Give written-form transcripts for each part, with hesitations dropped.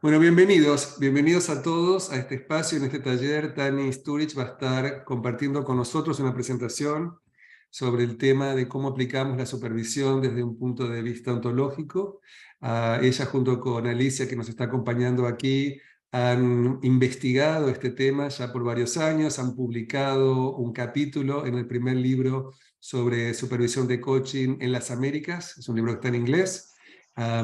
Bueno, bienvenidos a todos a este espacio, en este taller. Tani Sturridge va a estar compartiendo con nosotros una presentación sobre el tema de cómo aplicamos la supervisión desde un punto de vista ontológico. Ella junto con Alicia, que nos está acompañando aquí, han investigado este tema ya por varios años, han publicado un capítulo en el primer libro sobre supervisión de coaching en las Américas. Es un libro que está en inglés.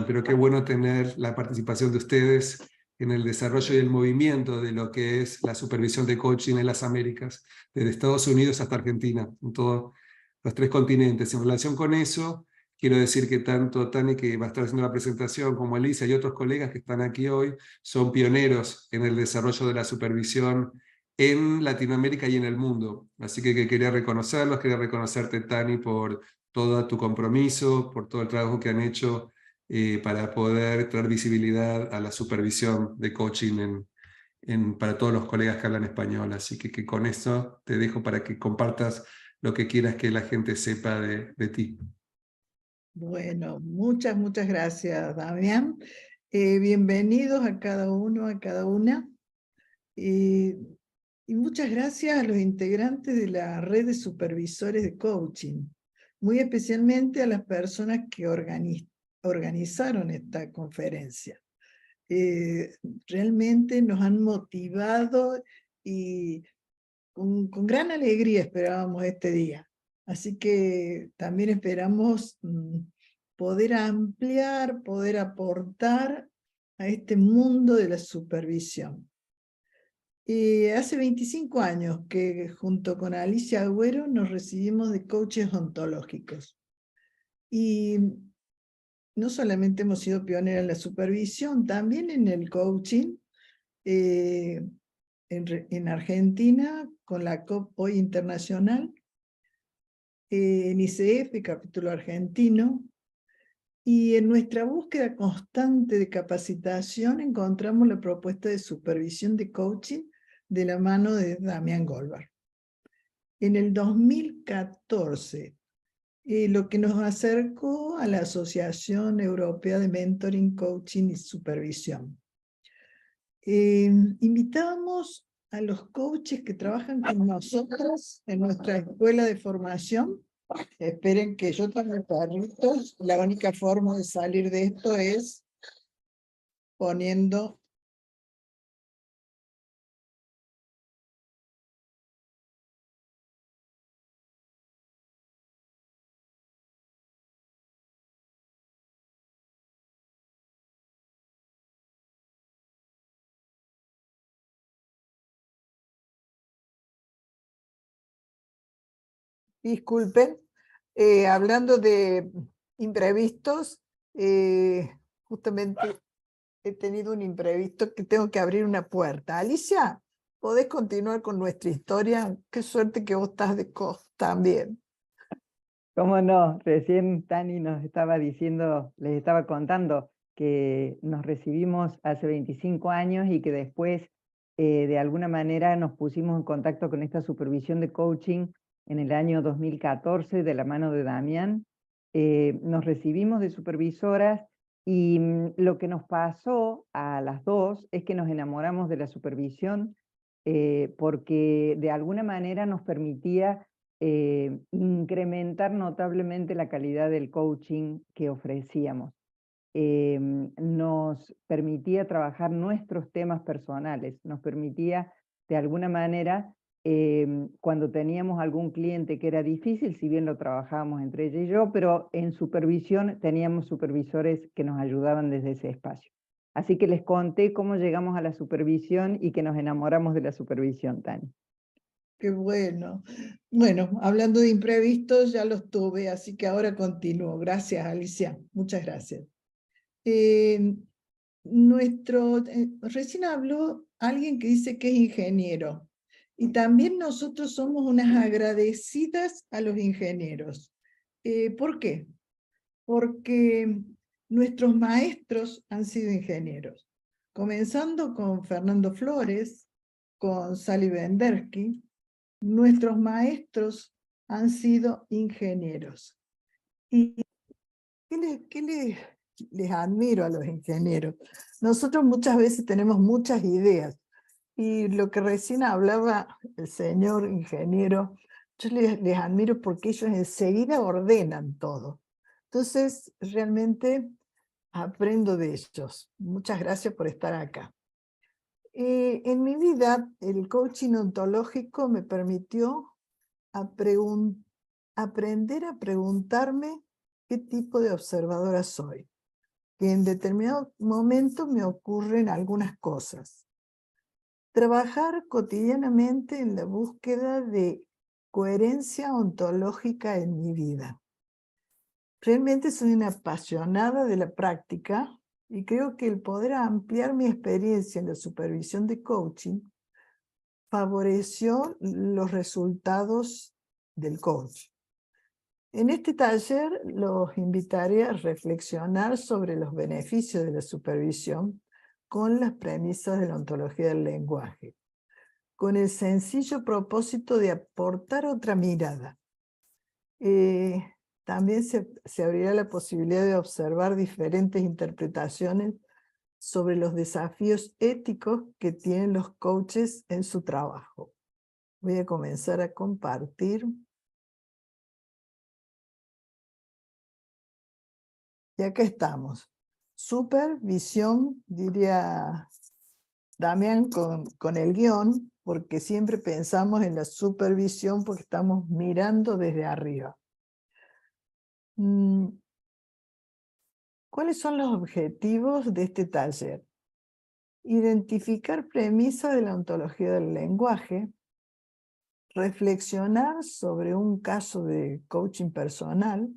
Pero qué bueno tener la participación de ustedes en el desarrollo y el movimiento de lo que es la supervisión de coaching en las Américas, desde Estados Unidos hasta Argentina, en todos los tres continentes. En relación con eso, quiero decir que tanto Tani, que va a estar haciendo la presentación, como Alicia y otros colegas que están aquí hoy, son pioneros en el desarrollo de la supervisión en Latinoamérica y en el mundo. Así que quería reconocerlos, quería reconocerte, Tani, por todo tu compromiso, por todo el trabajo que han hecho para poder traer visibilidad a la supervisión de coaching para todos los colegas que hablan español. Así que con eso te dejo para que compartas lo que quieras que la gente sepa de ti. Bueno, muchas gracias, Damián. Bienvenidos a cada uno, a cada una. Y muchas gracias a los integrantes de la red de supervisores de coaching, muy especialmente a las personas que organizaron esta conferencia. Realmente nos han motivado y con gran alegría esperábamos este día. Así que también esperamos poder ampliar, poder aportar a este mundo de la supervisión. Hace 25 años que junto con Alicia Agüero nos recibimos de coaches ontológicos. Y no solamente hemos sido pioneros en la supervisión, también en el coaching, en Argentina, con la COP Hoy Internacional, en ICF, capítulo argentino, y en nuestra búsqueda constante de capacitación encontramos la propuesta de supervisión de coaching de la mano de Damián Goldberg. En el 2014, lo que nos acercó a la Asociación Europea de Mentoring, Coaching y Supervisión. Invitábamos a los coaches que trabajan con nosotros en nuestra escuela de formación. Esperen que yo tengo perritos. La única forma de salir de esto es poniendo... Disculpen, hablando de imprevistos, justamente he tenido un imprevisto que tengo que abrir una puerta. Alicia, ¿podés continuar con nuestra historia? Qué suerte que vos estás de costa también. ¿Cómo no? Recién Tani nos estaba diciendo, les estaba contando que nos recibimos hace 25 años y que después de alguna manera nos pusimos en contacto con esta supervisión de coaching en el año 2014 de la mano de Damián. Nos recibimos de supervisoras y lo que nos pasó a las dos es que nos enamoramos de la supervisión porque de alguna manera nos permitía incrementar notablemente la calidad del coaching que ofrecíamos. Nos permitía trabajar nuestros temas personales, nos permitía de alguna manera, cuando teníamos algún cliente que era difícil, si bien lo trabajábamos entre ella y yo, pero en supervisión teníamos supervisores que nos ayudaban desde ese espacio. Así que les conté cómo llegamos a la supervisión y que nos enamoramos de la supervisión, Tani. Qué bueno. Bueno, hablando de imprevistos, ya los tuve, así que ahora continúo. Gracias, Alicia. Muchas gracias. Recién habló alguien que dice que es ingeniero. Y también nosotros somos unas agradecidas a los ingenieros. ¿Por qué? Porque nuestros maestros han sido ingenieros. Comenzando con Fernando Flores, con Sally Bendersky, nuestros maestros han sido ingenieros. ¿Y qué les les admiro a los ingenieros. Nosotros muchas veces tenemos muchas ideas, y lo que recién hablaba el señor ingeniero, yo les admiro porque ellos enseguida ordenan todo. Entonces, realmente aprendo de ellos. Muchas gracias por estar acá. En mi vida, el coaching ontológico me permitió aprender a preguntarme qué tipo de observadora soy. Que en determinado momento me ocurren algunas cosas. Trabajar cotidianamente en la búsqueda de coherencia ontológica en mi vida. Realmente soy una apasionada de la práctica y creo que el poder ampliar mi experiencia en la supervisión de coaching favoreció los resultados del coach. En este taller los invitaré a reflexionar sobre los beneficios de la supervisión con las premisas de la ontología del lenguaje, con el sencillo propósito de aportar otra mirada. También se abrirá la posibilidad de observar diferentes interpretaciones sobre los desafíos éticos que tienen los coaches en su trabajo. Voy a comenzar a compartir. Y acá estamos. Supervisión, diría Damián con el guión, porque siempre pensamos en la supervisión porque estamos mirando desde arriba. ¿Cuáles son los objetivos de este taller? Identificar premisas de la ontología del lenguaje, reflexionar sobre un caso de coaching personal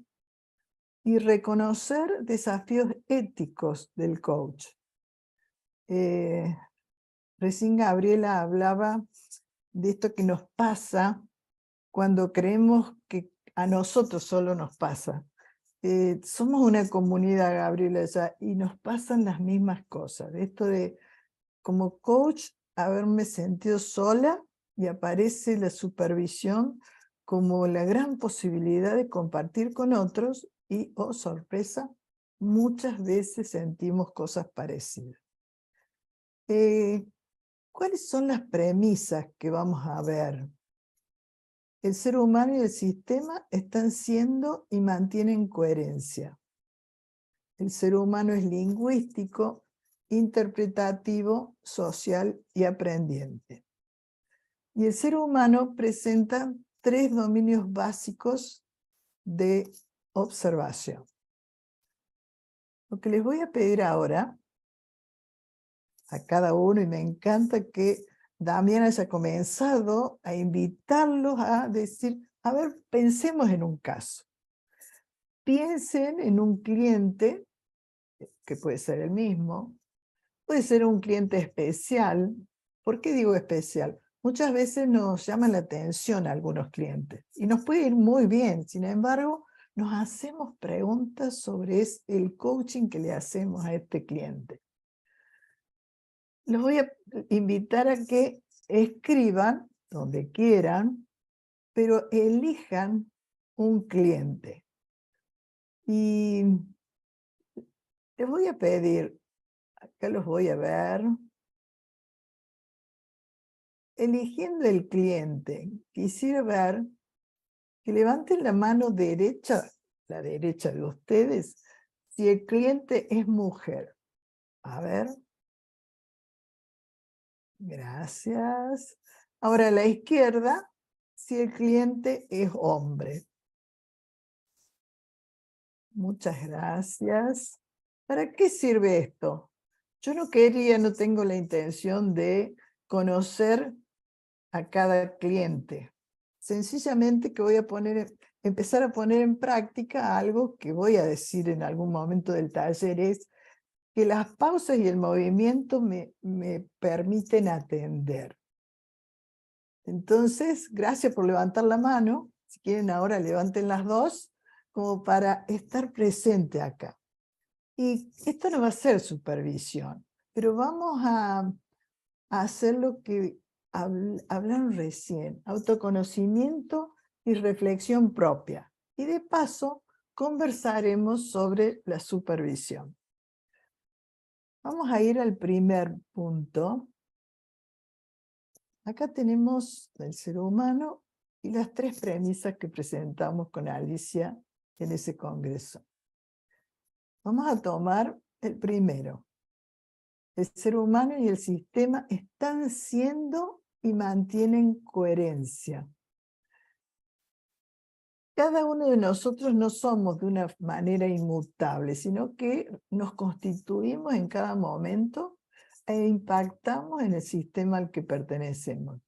y reconocer desafíos éticos del coach. Recién Gabriela hablaba de esto que nos pasa cuando creemos que a nosotros solo nos pasa. Somos una comunidad, Gabriela, ya, y nos pasan las mismas cosas. Esto de, como coach, haberme sentido sola y aparece la supervisión como la gran posibilidad de compartir con otros y, oh sorpresa, muchas veces sentimos cosas parecidas. ¿Cuáles son las premisas que vamos a ver? El ser humano y el sistema están siendo y mantienen coherencia. El ser humano es lingüístico, interpretativo, social y aprendiente. Y el ser humano presenta 3 dominios básicos de observación. Lo que les voy a pedir ahora a cada uno, y me encanta que Damián haya comenzado a invitarlos a decir, a ver, pensemos en un caso. Piensen en un cliente, que puede ser el mismo, puede ser un cliente especial. ¿Por qué digo especial? Muchas veces nos llaman la atención a algunos clientes y nos puede ir muy bien, sin embargo, nos hacemos preguntas sobre el coaching que le hacemos a este cliente. Los voy a invitar a que escriban donde quieran, pero elijan un cliente. Y les voy a pedir, acá los voy a ver, eligiendo el cliente, quisiera ver que levanten la mano derecha, la derecha de ustedes, si el cliente es mujer. A ver. Gracias. Ahora a la izquierda, si el cliente es hombre. Muchas gracias. ¿Para qué sirve esto? Yo no tengo la intención de conocer a cada cliente. Sencillamente que voy a empezar a poner en práctica algo que voy a decir en algún momento del taller, es que las pausas y el movimiento me permiten atender. Entonces, gracias por levantar la mano. Si quieren ahora levanten las dos, como para estar presente acá. Y esto no va a ser supervisión, pero vamos a hacer lo que hablaron recién, autoconocimiento y reflexión propia. Y de paso, conversaremos sobre la supervisión. Vamos a ir al primer punto. Acá tenemos el ser humano y las 3 premisas que presentamos con Alicia en ese congreso. Vamos a tomar el primero. El ser humano y el sistema están siendo y mantienen coherencia. Cada uno de nosotros no somos de una manera inmutable, sino que nos constituimos en cada momento e impactamos en el sistema al que pertenecemos.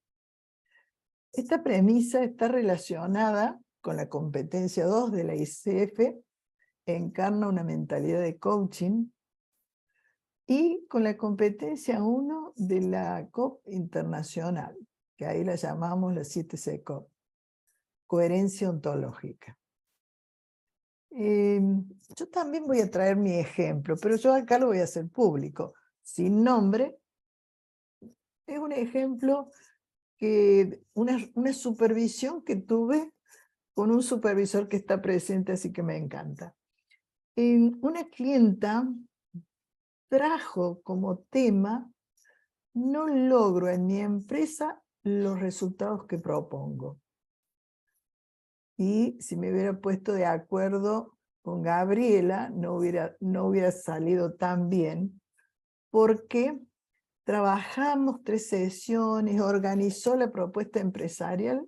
Esta premisa está relacionada con la competencia 2 de la ICF, encarna una mentalidad de coaching, y con la competencia 1 de la COP internacional, que ahí la llamamos la 7C-COP, coherencia ontológica. Yo también voy a traer mi ejemplo, pero yo acá lo voy a hacer público, sin nombre. Es un ejemplo, una supervisión que tuve con un supervisor que está presente, así que me encanta. Una clienta trajo como tema: no logro en mi empresa los resultados que propongo. Y si me hubiera puesto de acuerdo con Gabriela, no hubiera salido tan bien, porque trabajamos 3 sesiones, organizó la propuesta empresarial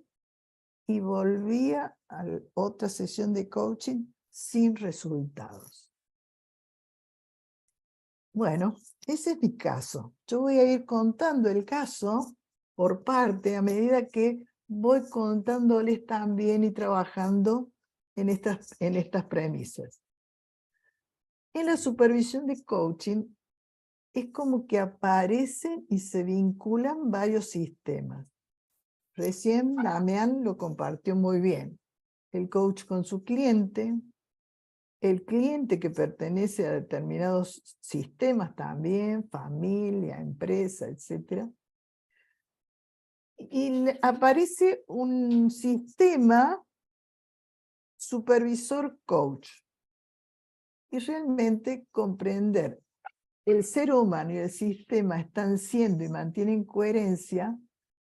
y volvía a otra sesión de coaching sin resultados. Bueno, ese es mi caso. Yo voy a ir contando el caso por parte a medida que voy contándoles también y trabajando en estas premisas. En la supervisión de coaching es como que aparecen y se vinculan varios sistemas. Recién Damián lo compartió muy bien. El coach con su cliente, el cliente que pertenece a determinados sistemas también, familia, empresa, etc. Y aparece un sistema supervisor coach. Y realmente comprender el ser humano y el sistema están siendo y mantienen coherencia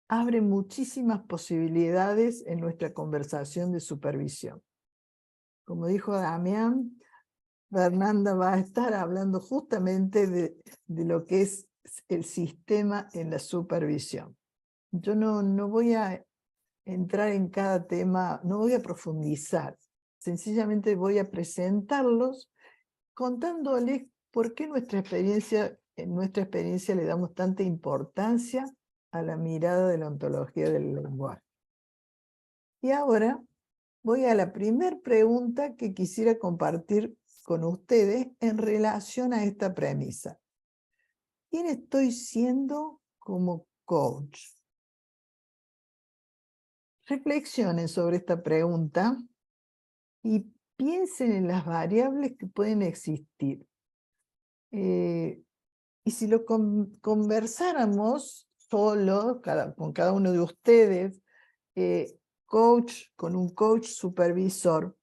abre muchísimas posibilidades en nuestra conversación de supervisión. Como dijo Damián, Fernanda va a estar hablando justamente de lo que es el sistema en la supervisión. Yo no voy a entrar en cada tema, no voy a profundizar, sencillamente voy a presentarlos contándoles por qué en nuestra experiencia le damos tanta importancia a la mirada de la ontología del lenguaje. Y ahora voy a la primera pregunta que quisiera compartir con ustedes en relación a esta premisa. ¿Quién estoy siendo como coach? Reflexionen sobre esta pregunta y piensen en las variables que pueden existir. Y si lo conversáramos solo, con cada uno de ustedes, coach con un coach supervisor,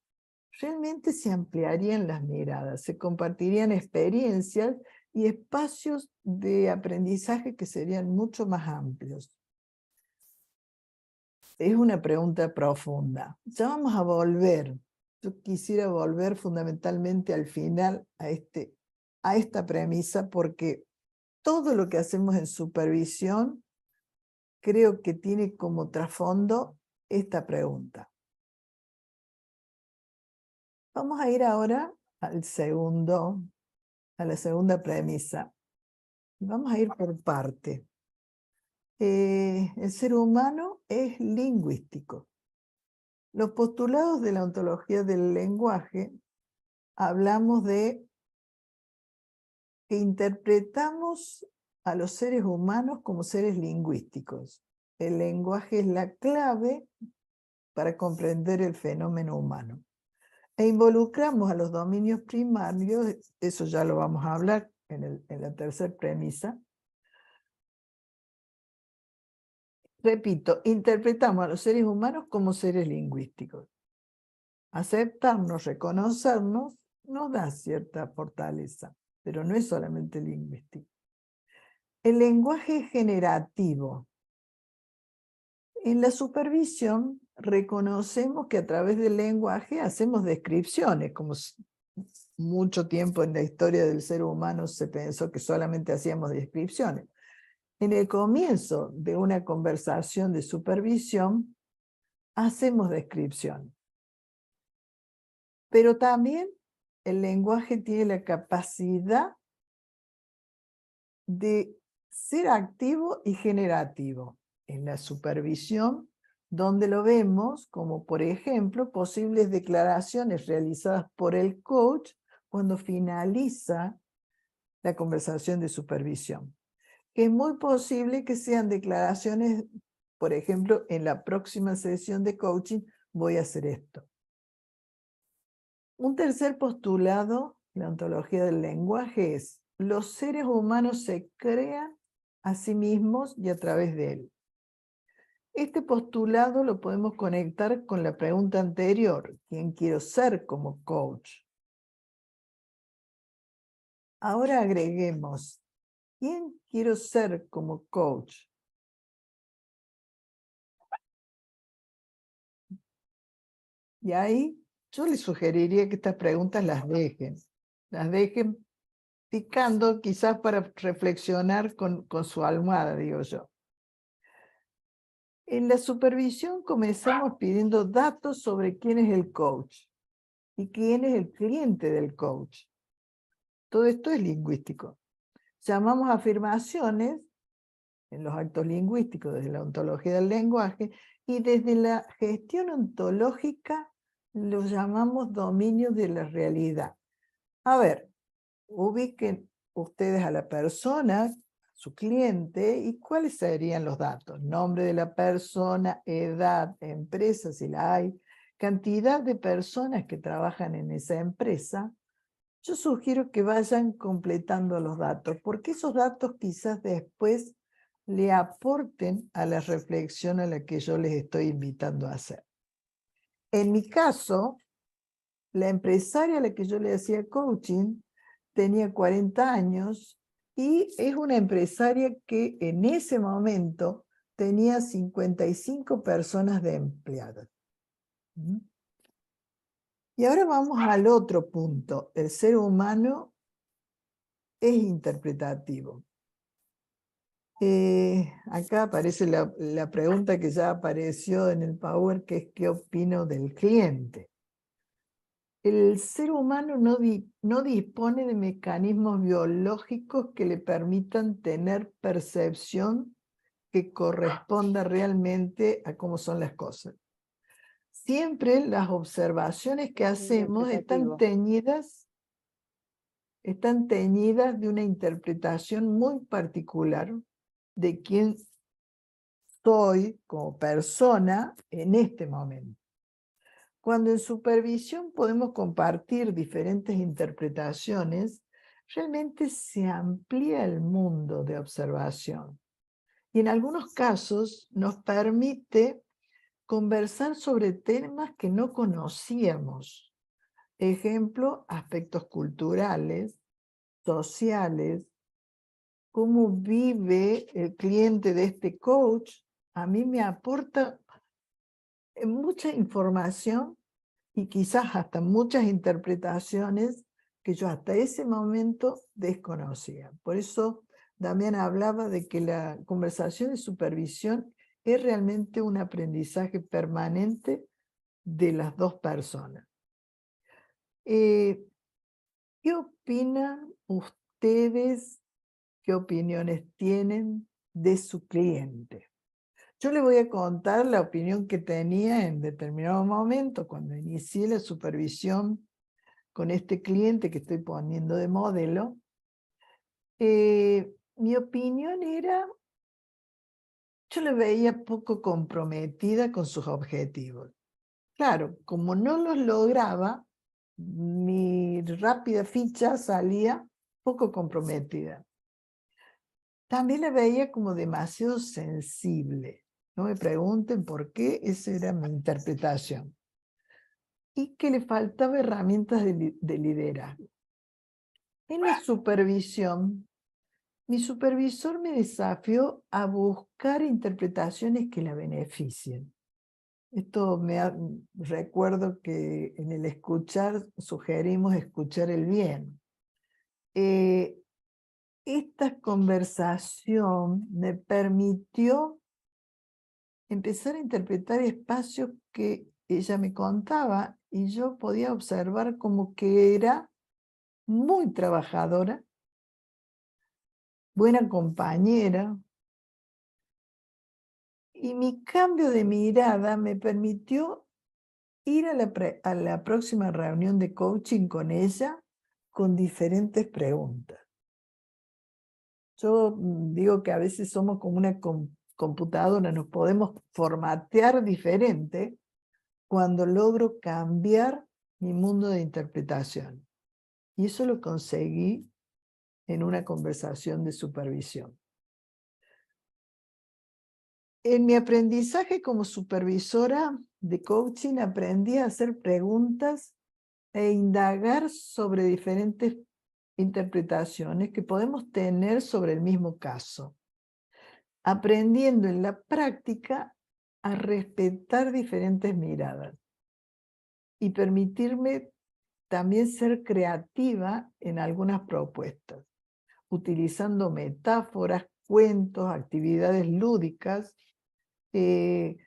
realmente se ampliarían las miradas, se compartirían experiencias y espacios de aprendizaje que serían mucho más amplios. Es una pregunta profunda. Ya vamos a volver. Yo quisiera volver fundamentalmente al final a esta premisa, porque todo lo que hacemos en supervisión creo que tiene como trasfondo esta pregunta. Vamos a ir ahora a la segunda premisa. Vamos a ir por parte. El ser humano es lingüístico. Los postulados de la ontología del lenguaje hablamos de que interpretamos a los seres humanos como seres lingüísticos. El lenguaje es la clave para comprender el fenómeno humano. E involucramos a los dominios primarios, eso ya lo vamos a hablar en la tercera premisa. Repito, interpretamos a los seres humanos como seres lingüísticos. Aceptarnos, reconocernos, nos da cierta fortaleza, pero no es solamente lingüístico. El lenguaje generativo. En la supervisión reconocemos que a través del lenguaje hacemos descripciones, como mucho tiempo en la historia del ser humano se pensó que solamente hacíamos descripciones. En el comienzo de una conversación de supervisión, hacemos descripción. Pero también el lenguaje tiene la capacidad de ser activo y generativo. En la supervisión, donde lo vemos como, por ejemplo, posibles declaraciones realizadas por el coach cuando finaliza la conversación de supervisión. Es muy posible que sean declaraciones, por ejemplo, en la próxima sesión de coaching voy a hacer esto. Un tercer postulado, la ontología del lenguaje, es: los seres humanos se crean a sí mismos y a través de él. Este postulado lo podemos conectar con la pregunta anterior: ¿quién quiero ser como coach? Ahora agreguemos: ¿quién quiero ser como coach? Y ahí yo les sugeriría que estas preguntas las dejen picando, quizás para reflexionar con su almohada, digo yo. En la supervisión comenzamos pidiendo datos sobre quién es el coach y quién es el cliente del coach. Todo esto es lingüístico. Llamamos afirmaciones en los actos lingüísticos desde la ontología del lenguaje, y desde la gestión ontológica lo llamamos dominio de la realidad. A ver, ubiquen ustedes a la persona, su cliente, y cuáles serían los datos: nombre de la persona, edad, empresa si la hay, cantidad de personas que trabajan en esa empresa. Yo sugiero que vayan completando los datos, porque esos datos quizás después le aporten a la reflexión a la que yo les estoy invitando a hacer. En mi caso, la empresaria a la que yo le hacía coaching tenía 40 años y es una empresaria que en ese momento tenía 55 personas de empleadas. Y ahora vamos al otro punto: el ser humano es interpretativo. Acá aparece la pregunta que ya apareció en el Power, que es ¿qué opino del cliente? El ser humano no dispone de mecanismos biológicos que le permitan tener percepción que corresponda realmente a cómo son las cosas. Siempre las observaciones que hacemos están teñidas de una interpretación muy particular de quién soy como persona en este momento. Cuando en supervisión podemos compartir diferentes interpretaciones, realmente se amplía el mundo de observación. Y en algunos casos nos permite conversar sobre temas que no conocíamos. Ejemplo, aspectos culturales, sociales, cómo vive el cliente de este coach. A mí me aporta mucha información y quizás hasta muchas interpretaciones que yo hasta ese momento desconocía. Por eso Damián hablaba de que la conversación de supervisión es realmente un aprendizaje permanente de las dos personas. ¿Qué opinan ustedes? ¿Qué opiniones tienen de su cliente? Yo les voy a contar la opinión que tenía en determinado momento cuando inicié la supervisión con este cliente que estoy poniendo de modelo. Mi opinión era, yo la veía poco comprometida con sus objetivos. Claro, como no los lograba, mi rápida ficha salía poco comprometida. También la veía como demasiado sensible. No me pregunten por qué, esa era mi interpretación. y que le faltaba herramientas de liderazgo. En la supervisión, mi supervisor me desafió a buscar interpretaciones que la beneficien. Esto recuerdo que en el escuchar sugerimos escuchar el bien. Esta conversación me permitió empezar a interpretar espacios que ella me contaba y yo podía observar como que era muy trabajadora, buena compañera, y mi cambio de mirada me permitió ir a la próxima reunión de coaching con ella con diferentes preguntas. Yo digo que a veces somos como una computadora, nos podemos formatear diferente cuando logro cambiar mi mundo de interpretación. Y eso lo conseguí en una conversación de supervisión. En mi aprendizaje como supervisora de coaching aprendí a hacer preguntas e indagar sobre diferentes interpretaciones que podemos tener sobre el mismo caso, aprendiendo en la práctica a respetar diferentes miradas y permitirme también ser creativa en algunas propuestas, utilizando metáforas, cuentos, actividades lúdicas, que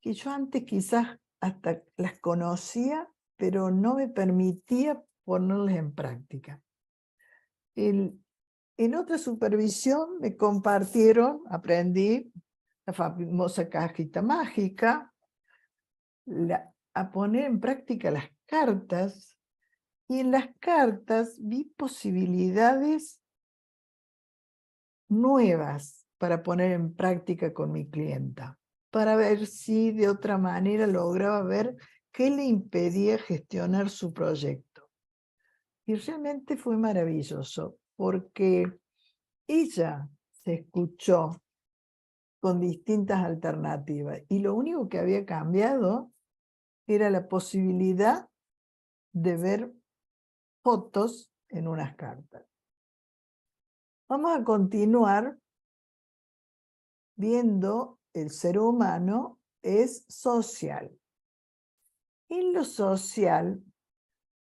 yo antes quizás hasta las conocía, pero no me permitía ponerlas en práctica. En otra supervisión me compartieron, aprendí la famosa cajita mágica, a poner en práctica las cartas, y en las cartas vi posibilidades nuevas para poner en práctica con mi clienta, para ver si de otra manera lograba ver qué le impedía gestionar su proyecto. Y realmente fue maravilloso, porque ella se escuchó con distintas alternativas y lo único que había cambiado era la posibilidad de ver fotos en unas cartas. Vamos a continuar viendo el ser humano es social. En lo social,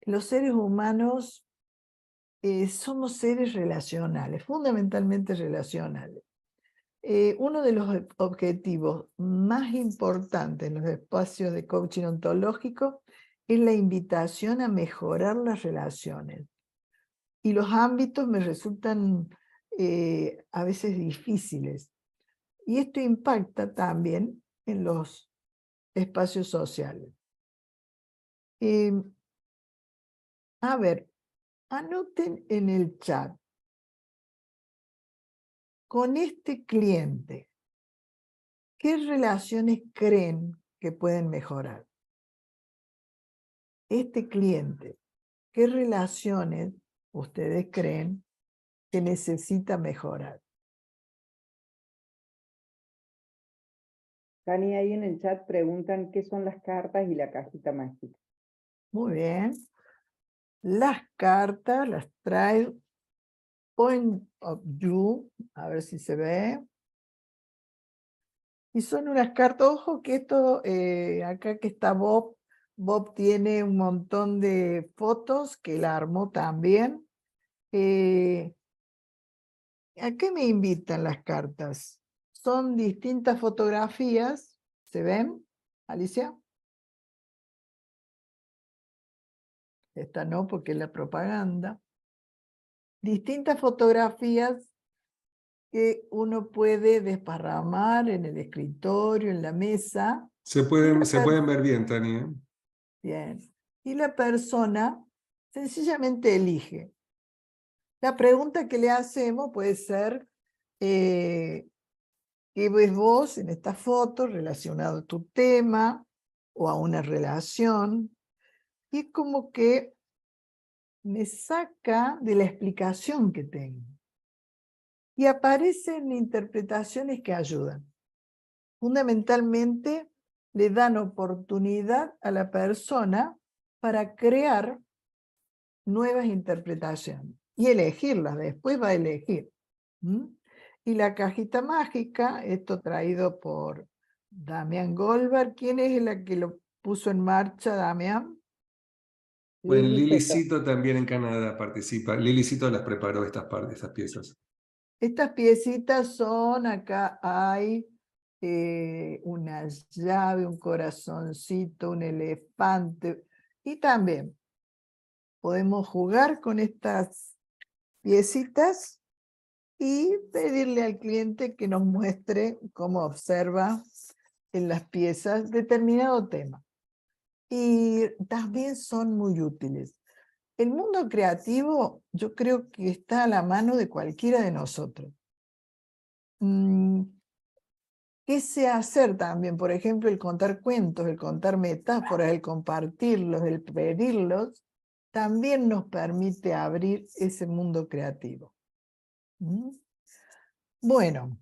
los seres humanos somos seres relacionales, fundamentalmente relacionales. Uno de los objetivos más importantes en los espacios de coaching ontológico es la invitación a mejorar las relaciones. Y los ámbitos me resultan a veces difíciles. Y esto impacta también en los espacios sociales. A ver, anoten en el chat. Con este cliente, ¿qué relaciones creen que pueden mejorar? Este cliente, ¿qué relaciones ustedes creen que necesita mejorar? Tani, ahí en el chat preguntan qué son las cartas y la cajita mágica. Muy bien. Las cartas las trae Point of View, a ver si se ve. Y son unas cartas, ojo que esto, acá que está Bob, Bob tiene un montón de fotos que la armó también. ¿A qué me invitan las cartas? Son distintas fotografías, ¿se ven, Alicia? Esta no, porque es la propaganda. Distintas fotografías que uno puede desparramar en el escritorio, en la mesa. Se pueden ver bien, Tani, ¿eh? Bien. Y la persona sencillamente elige. La pregunta que le hacemos puede ser, ¿qué ves vos en esta foto relacionado a tu tema o a una relación? Y es como que me saca de la explicación que tengo. Y aparecen interpretaciones que ayudan. Fundamentalmente le dan oportunidad a la persona para crear nuevas interpretaciones y elegirlas, después va a elegir. Y la cajita mágica, esto traído por Damián Goldberg. ¿Quién es la que lo puso en marcha, Damián? Bueno, Lili Lili Seto. Cito también en Canadá participa. Lili Cito las preparó estas piezas. Estas piecitas son, acá hay una llave, un corazoncito, un elefante, y también podemos jugar con estas piecitas y pedirle al cliente que nos muestre cómo observa en las piezas determinado tema. Y también son muy útiles. El mundo creativo yo creo que está a la mano de cualquiera de nosotros. ¿Qué sé hacer también? Por ejemplo, el contar cuentos, el contar metáforas, el compartirlos, el pedirlos, también nos permite abrir ese mundo creativo. Bueno,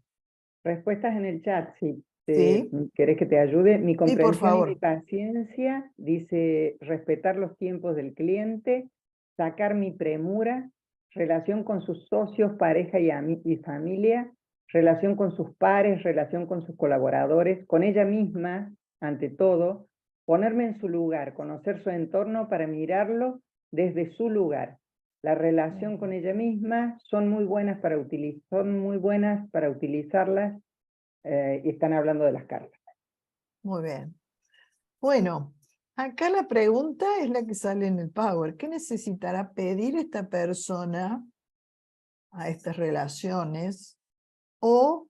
Respuestas en el chat, si sí, querés que te ayude. Mi sí, por comprensión y mi favor. paciencia dice respetar los tiempos del cliente, sacar mi premura, relación con sus socios, pareja y familia, relación con sus pares, relación con sus colaboradores, con ella misma, ante todo, ponerme en su lugar, conocer su entorno para mirarlo desde su lugar. La relación con ella misma son muy buenas para utilizarlas y están hablando de las cartas. Muy bien. Bueno, acá la pregunta es la que sale en el Power. ¿Qué necesitará pedir esta persona a estas relaciones? ¿O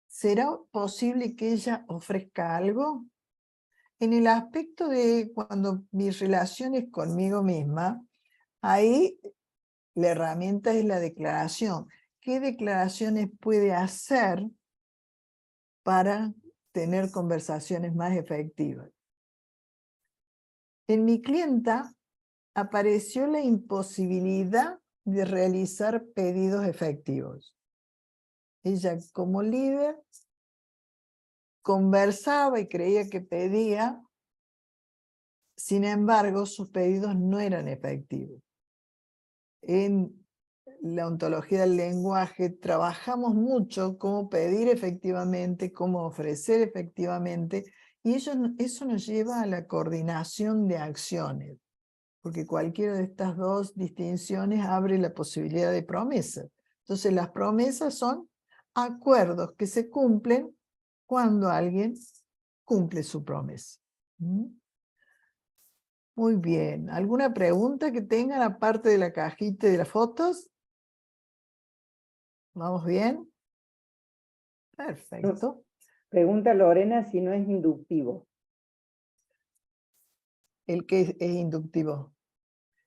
será posible que ella ofrezca algo? En el aspecto de cuando mis relaciones conmigo misma, ahí la herramienta es la declaración. ¿Qué declaraciones puede hacer para tener conversaciones más efectivas? En mi clienta apareció la imposibilidad de realizar pedidos efectivos. Ella, como líder, conversaba y creía que pedía, sin embargo, sus pedidos no eran efectivos. En la ontología del lenguaje trabajamos mucho cómo pedir efectivamente, cómo ofrecer efectivamente, y eso nos lleva a la coordinación de acciones, porque cualquiera de estas dos distinciones abre la posibilidad de promesas. Entonces las promesas son acuerdos que se cumplen cuando alguien cumple su promesa. Muy bien. ¿Alguna pregunta que tengan aparte de la cajita y de las fotos? ¿Vamos bien? Perfecto. Pregunta Lorena si no es inductivo. El que es inductivo.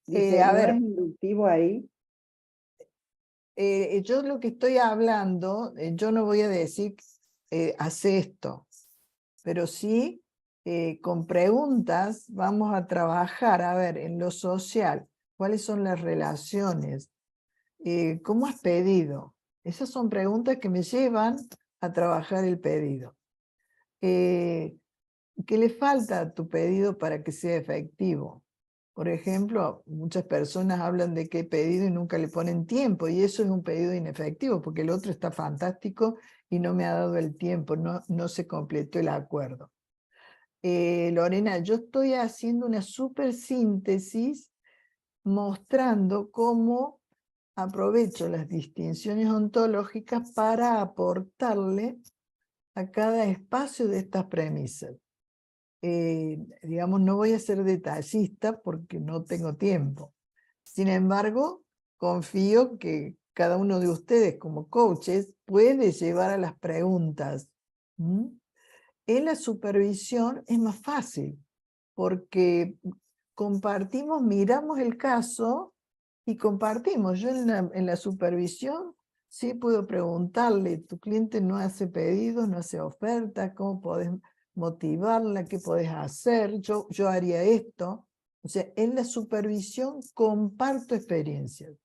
Dice, A ¿no es ver, inductivo ahí? yo lo que estoy hablando, yo no voy a decir hace esto, pero sí con preguntas vamos a trabajar, a ver, en lo social, cuáles son las relaciones, cómo has pedido. Esas son preguntas que me llevan a trabajar el pedido. ¿Qué le falta a tu pedido para que sea efectivo? Por ejemplo, muchas personas hablan de que he pedido y nunca le ponen tiempo, y eso es un pedido inefectivo, porque el otro está fantástico y no me ha dado el tiempo, no se completó el acuerdo. Lorena, yo estoy haciendo una súper síntesis mostrando cómo aprovecho las distinciones ontológicas para aportarle a cada espacio de estas premisas. Digamos, no voy a ser detallista porque no tengo tiempo. Sin embargo, confío que cada uno de ustedes como coaches puede llevar a las preguntas. En la supervisión es más fácil porque compartimos, miramos el caso y compartimos. Yo en la supervisión sí puedo preguntarle, tu cliente no hace pedidos, no hace ofertas, ¿cómo podés motivarla? ¿Qué podés hacer? Yo haría esto. O sea, en la supervisión comparto experiencias.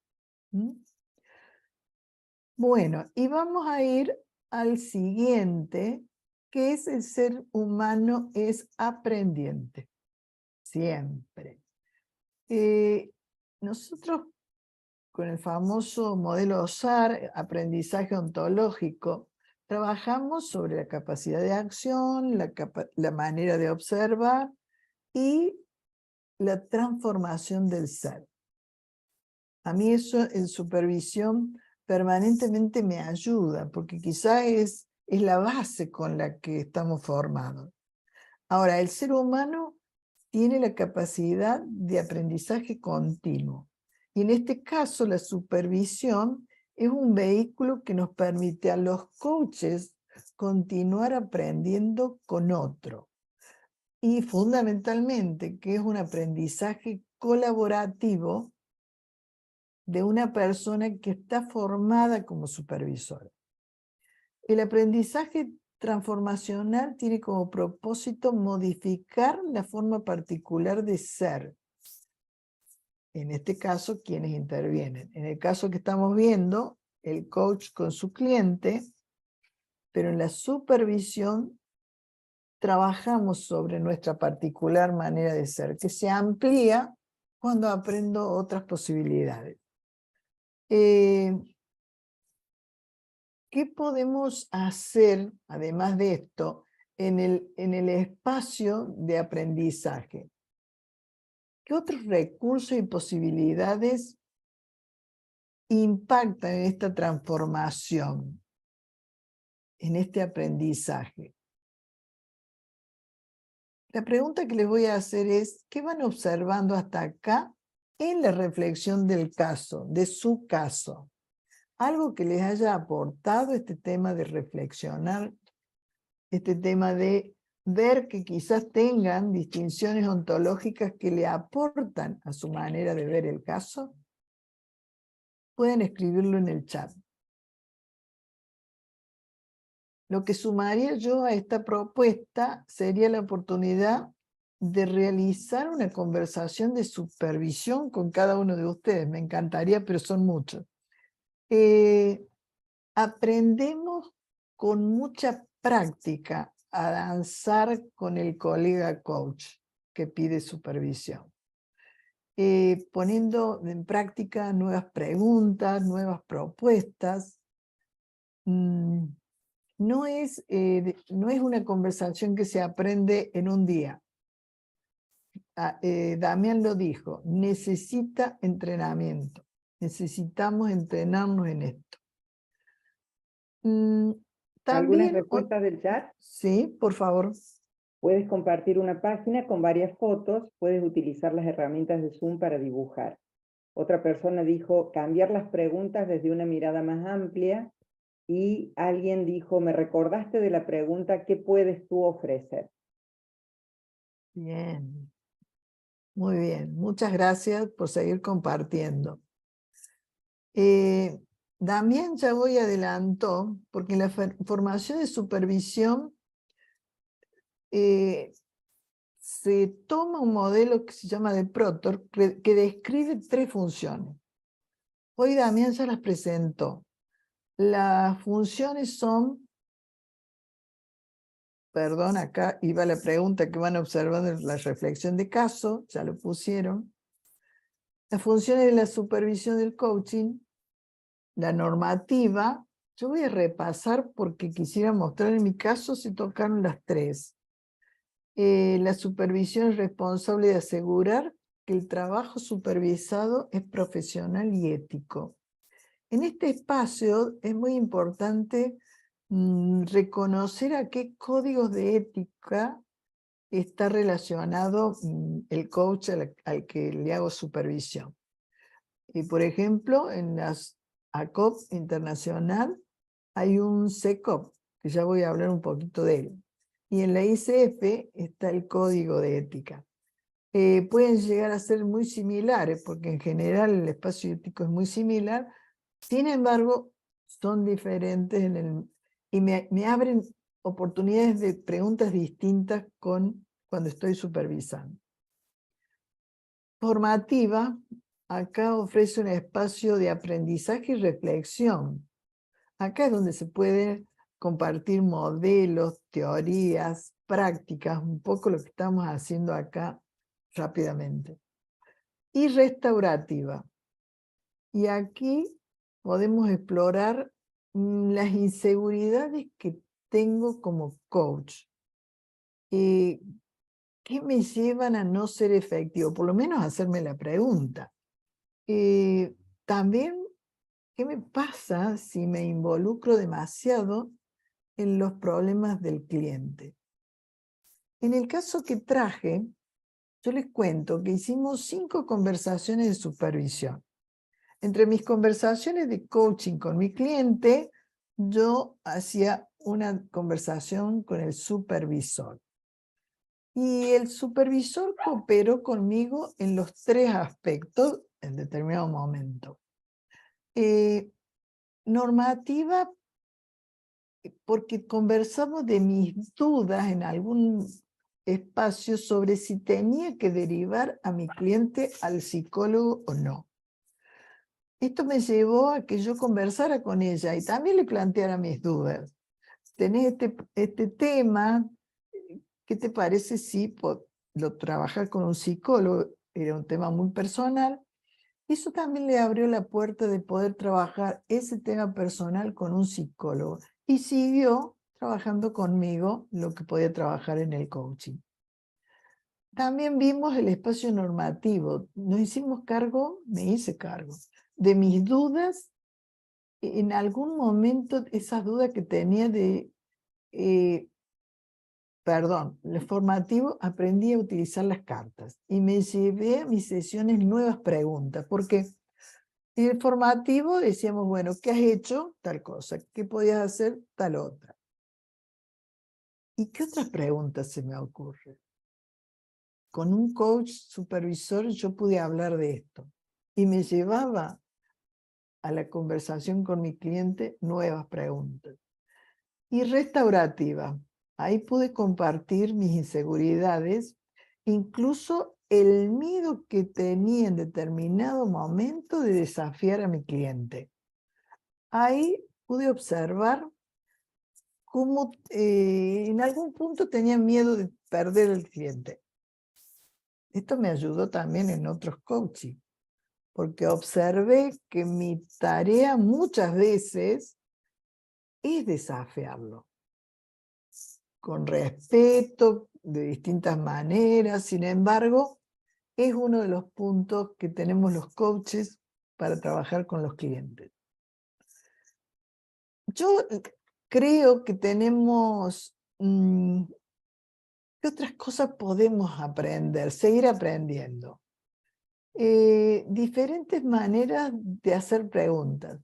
Bueno, y vamos a ir al siguiente, que es el ser humano es aprendiente. Siempre. Nosotros, con el famoso modelo OSAR, aprendizaje ontológico, trabajamos sobre la capacidad de acción, la manera de observar y la transformación del ser. A mí eso en supervisión permanentemente me ayuda, porque quizá es la base con la que estamos formados. Ahora, el ser humano tiene la capacidad de aprendizaje continuo. Y en este caso, la supervisión es un vehículo que nos permite a los coaches continuar aprendiendo con otro. Y fundamentalmente, que es un aprendizaje colaborativo de una persona que está formada como supervisora. El aprendizaje transformacional tiene como propósito modificar la forma particular de ser. En este caso, quienes intervienen. En el caso que estamos viendo, el coach con su cliente, pero en la supervisión trabajamos sobre nuestra particular manera de ser, que se amplía cuando aprendo otras posibilidades. ¿Qué podemos hacer, además de esto, en el espacio de aprendizaje? ¿Qué otros recursos y posibilidades impactan en esta transformación, en este aprendizaje? La pregunta que les voy a hacer es, ¿qué van observando hasta acá en la reflexión del caso, de su caso? Algo que les haya aportado este tema de reflexionar, este tema de ver que quizás tengan distinciones ontológicas que le aportan a su manera de ver el caso. Pueden escribirlo en el chat. Lo que sumaría yo a esta propuesta sería la oportunidad de realizar una conversación de supervisión con cada uno de ustedes. Me encantaría, pero son muchos. Aprendemos con mucha práctica a danzar con el colega coach que pide supervisión. Poniendo en práctica nuevas preguntas, nuevas propuestas. No es una conversación que se aprende en un día. Damián lo dijo, necesita entrenamiento. Necesitamos entrenarnos en esto. ¿Algunas También, respuestas del chat? sí, por favor. Puedes compartir una página con varias fotos, puedes utilizar las herramientas de Zoom para dibujar. Otra persona dijo, cambiar las preguntas desde una mirada más amplia. Y alguien dijo, me recordaste de la pregunta, ¿qué puedes tú ofrecer? Bien. Muy bien. Muchas gracias por seguir compartiendo. Damián ya voy adelantó, porque en la formación de supervisión se toma un modelo que se llama de Proctor, que describe 3 funciones. Hoy Damián ya las presentó. Las funciones son, perdón, acá iba la pregunta que van observando en la reflexión de caso, ya lo pusieron. Las funciones de la supervisión del coaching, la normativa. Yo voy a repasar porque quisiera mostrar en mi caso si tocaron las 3. La supervisión es responsable de asegurar que el trabajo supervisado es profesional y ético. En este espacio es muy importante reconocer a qué códigos de ética está relacionado el coach al que le hago supervisión. Y por ejemplo, en las ACOP internacional hay un CECOP, que ya voy a hablar un poquito de él. Y en la ICF está el código de ética. Pueden llegar a ser muy similares, porque en general el espacio ético es muy similar. Sin embargo, son diferentes y me abren oportunidades de preguntas distintas cuando estoy supervisando. Formativa, acá ofrece un espacio de aprendizaje y reflexión. Acá es donde se pueden compartir modelos, teorías, prácticas, un poco lo que estamos haciendo acá rápidamente. y restaurativa. Y aquí podemos explorar las inseguridades que tengo como coach. ¿Qué me llevan a no ser efectivo? Por lo menos hacerme la pregunta. También, ¿qué me pasa si me involucro demasiado en los problemas del cliente? En el caso que traje, yo les cuento que hicimos 5 conversaciones de supervisión. Entre mis conversaciones de coaching con mi cliente, yo hacía una conversación con el supervisor. Y el supervisor cooperó conmigo en los 3 aspectos en determinado momento. Normativa, porque conversamos de mis dudas en algún espacio sobre si tenía que derivar a mi cliente al psicólogo o no. Esto me llevó a que yo conversara con ella y también le planteara mis dudas. Tenés este tema, ¿qué te parece si lo trabajas con un psicólogo? Era un tema muy personal. Eso también le abrió la puerta de poder trabajar ese tema personal con un psicólogo. Y siguió trabajando conmigo lo que podía trabajar en el coaching. También vimos el espacio normativo. Nos hicimos cargo, me hice cargo, de mis dudas. En algún momento esas dudas que tenía el formativo, aprendí a utilizar las cartas y me llevé a mis sesiones nuevas preguntas, porque en el formativo decíamos, bueno, ¿qué has hecho? Tal cosa, ¿qué podías hacer? Tal otra. ¿Y qué otras preguntas se me ocurren? Con un coach supervisor yo pude hablar de esto y me llevaba a la conversación con mi cliente nuevas preguntas. Y restaurativa, ahí pude compartir mis inseguridades, incluso el miedo que tenía en determinado momento de desafiar a mi cliente. Ahí pude observar cómo en algún punto tenía miedo de perder el cliente. Esto me ayudó también en otros coaching, porque observé que mi tarea muchas veces es desafiarlo, con respeto, de distintas maneras. Sin embargo, es uno de los puntos que tenemos los coaches para trabajar con los clientes. Yo creo que tenemos, ¿qué otras cosas podemos aprender? Seguir aprendiendo. Diferentes maneras de hacer preguntas.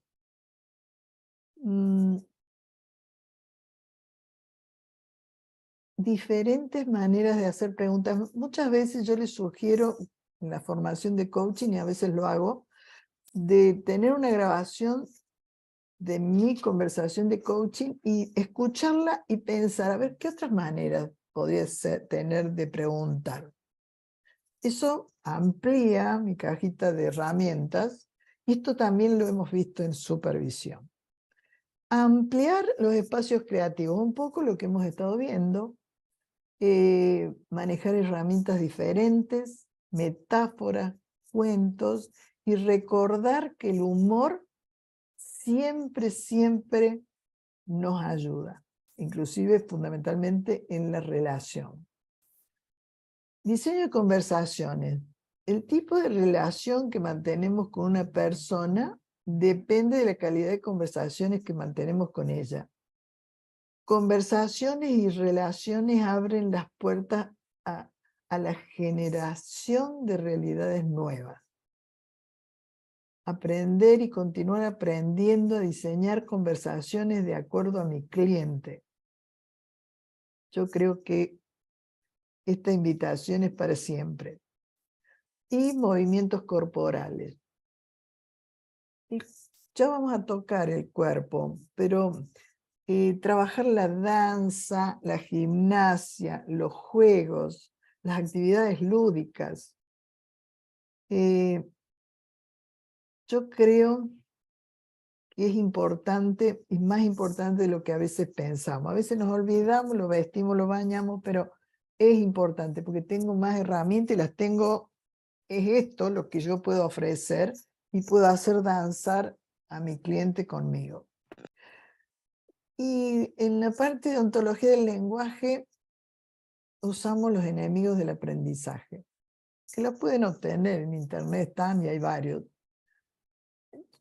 Diferentes maneras de hacer preguntas. Muchas veces yo les sugiero en la formación de coaching, y a veces lo hago, de tener una grabación de mi conversación de coaching y escucharla y pensar, a ver, ¿qué otras maneras podría tener de preguntar? Eso amplía mi cajita de herramientas, y esto también lo hemos visto en supervisión. Ampliar los espacios creativos, un poco lo que hemos estado viendo, manejar herramientas diferentes, metáforas, cuentos, y recordar que el humor siempre, siempre nos ayuda, inclusive fundamentalmente en la relación. Diseño de conversaciones. El tipo de relación que mantenemos con una persona depende de la calidad de conversaciones que mantenemos con ella. Conversaciones y relaciones abren las puertas a la generación de realidades nuevas. Aprender y continuar aprendiendo a diseñar conversaciones de acuerdo a mi cliente. Yo creo que esta invitación es para siempre. Y movimientos corporales. Y ya vamos a tocar el cuerpo, pero trabajar la danza, la gimnasia, los juegos, las actividades lúdicas. Yo creo que es importante, y más importante de lo que a veces pensamos. A veces nos olvidamos, lo vestimos, lo bañamos, pero es importante porque tengo más herramientas y las tengo es esto lo que yo puedo ofrecer y puedo hacer danzar a mi cliente conmigo. Y en la parte de ontología del lenguaje usamos los enemigos del aprendizaje, que los pueden obtener en internet, están y hay varios.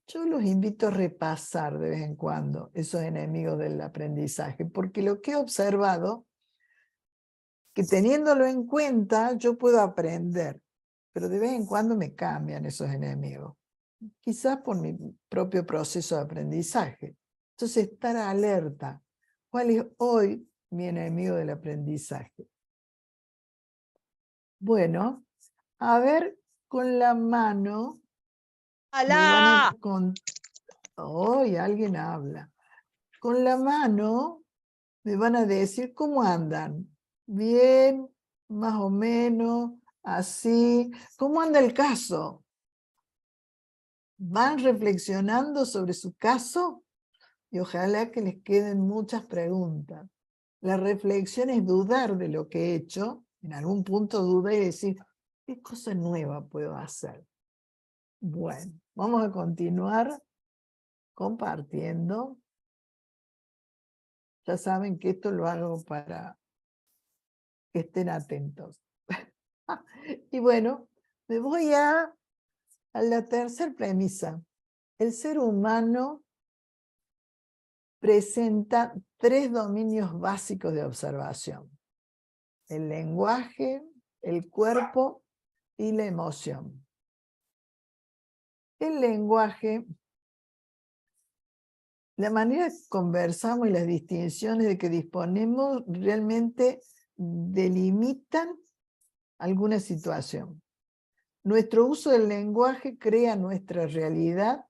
Yo los invito a repasar de vez en cuando esos enemigos del aprendizaje, porque lo que he observado, que teniéndolo en cuenta yo puedo aprender, pero de vez en cuando me cambian esos enemigos, quizás por mi propio proceso de aprendizaje. Entonces, estar alerta. ¿Cuál es hoy mi enemigo del aprendizaje? Bueno, a ver, con la mano me van a hoy alguien habla. Con la mano me van a decir cómo andan. Bien, más o menos, así. ¿Cómo anda el caso? ¿Van reflexionando sobre su caso? Y ojalá que les queden muchas preguntas. La reflexión es dudar de lo que he hecho, en algún punto dudar y decir, ¿qué cosa nueva puedo hacer? Bueno, vamos a continuar compartiendo. Ya saben que esto lo hago para que estén atentos. Y bueno, me voy a la tercera premisa. El ser humano presenta 3 dominios básicos de observación: el lenguaje, el cuerpo y la emoción. El lenguaje, la manera que conversamos y las distinciones de que disponemos realmente delimitan alguna situación. Nuestro uso del lenguaje crea nuestra realidad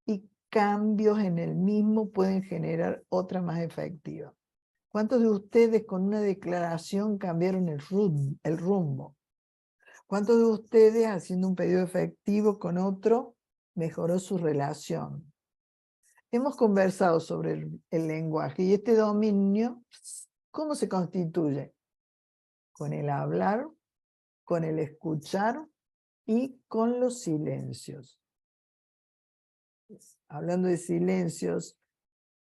y cambios en el mismo pueden generar otra más efectiva. ¿Cuántos de ustedes con una declaración cambiaron el rumbo? ¿Cuántos de ustedes haciendo un pedido efectivo con otro mejoró su relación? Hemos conversado sobre el lenguaje y este dominio, ¿cómo se constituye? Con el hablar, con el escuchar y con los silencios. Hablando de silencios,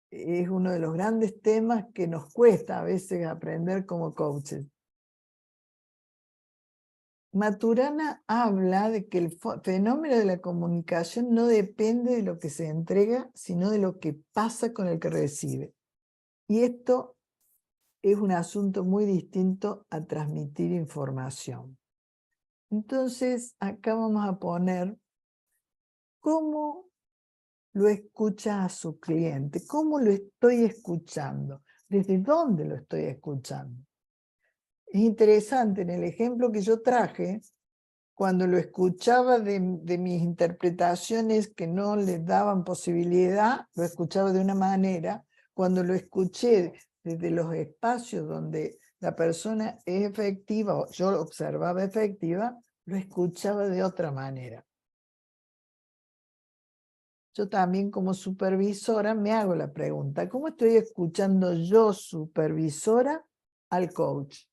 es uno de los grandes temas que nos cuesta a veces aprender como coaches. Maturana habla de que el fenómeno de la comunicación no depende de lo que se entrega, sino de lo que pasa con el que recibe. Y esto es un asunto muy distinto a transmitir información. Entonces, acá vamos a poner cómo lo escucha a su cliente, cómo lo estoy escuchando, desde dónde lo estoy escuchando. Es interesante, en el ejemplo que yo traje, cuando lo escuchaba de mis interpretaciones que no le daban posibilidad, lo escuchaba de una manera. Cuando lo escuché desde los espacios donde la persona es efectiva, o yo lo observaba efectiva, lo escuchaba de otra manera. Yo también como supervisora me hago la pregunta, ¿cómo estoy escuchando yo, supervisora, al coach?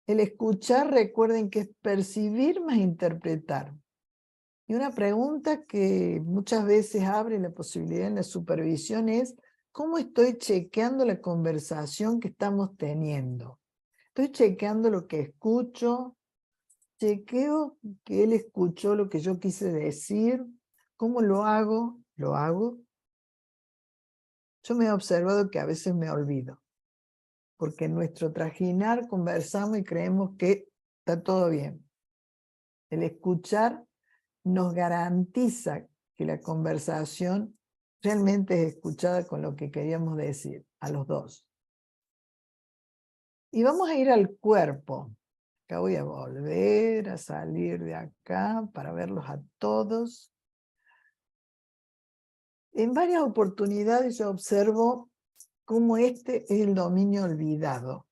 El escuchar, recuerden que es percibir más interpretar. Y una pregunta que muchas veces abre la posibilidad en la supervisión es, ¿cómo estoy chequeando la conversación que estamos teniendo? Estoy chequeando lo que escucho, chequeo que él escuchó lo que yo quise decir. ¿Cómo lo hago? ¿Lo hago? Yo me he observado que a veces me olvido, porque en nuestro trajinar conversamos y creemos que está todo bien. El escuchar nos garantiza que la conversación realmente es escuchada con lo que queríamos decir, a los dos. Y vamos a ir al cuerpo. Acá voy a volver a salir de acá para verlos a todos. En varias oportunidades yo observo cómo este es el dominio olvidado.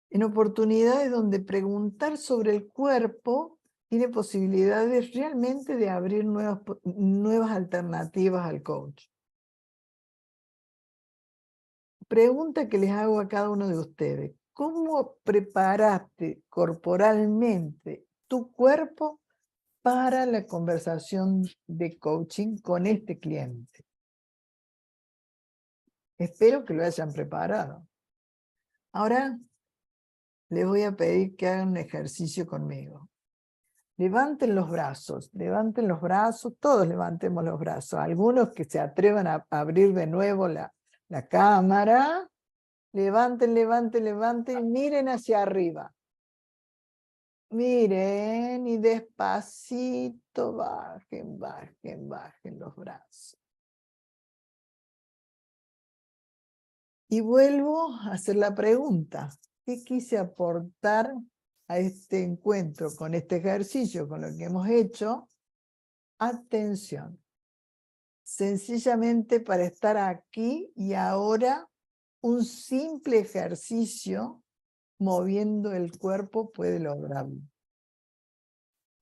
En oportunidades donde preguntar sobre el cuerpo tiene posibilidades realmente de abrir nuevas alternativas al coach. Pregunta que les hago a cada uno de ustedes. ¿Cómo preparaste corporalmente, tu cuerpo para la conversación de coaching con este cliente. Espero que lo hayan preparado. Ahora les voy a pedir que hagan un ejercicio conmigo. Levanten los brazos, todos levantemos los brazos. Algunos que se atrevan a abrir de nuevo la cámara. Levanten, levanten, levanten y miren hacia arriba. Miren y despacito bajen, bajen, bajen los brazos. Y vuelvo a hacer la pregunta. ¿Qué quise aportar a este encuentro con este ejercicio, con lo que hemos hecho? Atención. Sencillamente para estar aquí y ahora, un simple ejercicio moviendo el cuerpo puede lograrlo.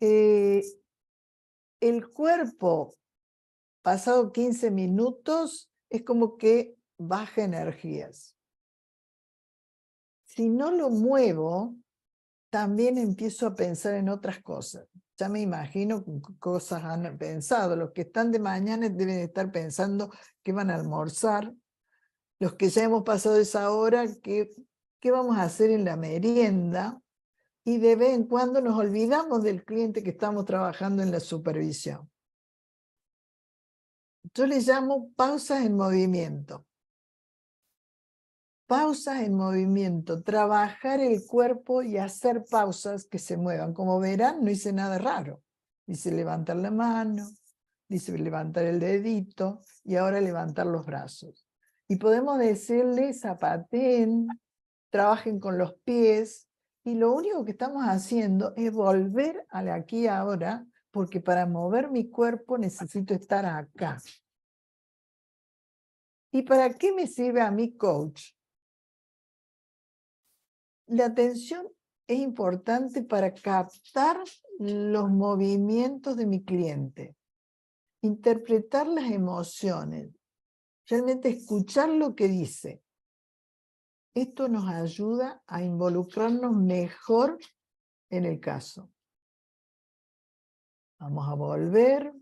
El cuerpo, pasado 15 minutos, es como que baja energías. Si no lo muevo, también empiezo a pensar en otras cosas. Ya me imagino qué cosas han pensado. Los que están de mañana deben estar pensando qué van a almorzar. Los que ya hemos pasado esa hora, qué vamos a hacer en la merienda. Y de vez en cuando nos olvidamos del cliente que estamos trabajando en la supervisión. Yo le llamo pausas en movimiento. Pausas en movimiento, trabajar el cuerpo y hacer pausas que se muevan. Como verán, no hice nada raro. Dice levantar la mano, dice levantar el dedito y ahora levantar los brazos. Y podemos decirle zapateen, trabajen con los pies, y lo único que estamos haciendo es volver al aquí y ahora, porque para mover mi cuerpo necesito estar acá. ¿Y para qué me sirve a mí coach? La atención es importante para captar los movimientos de mi cliente, interpretar las emociones, realmente escuchar lo que dice. Esto nos ayuda a involucrarnos mejor en el caso. Vamos a volver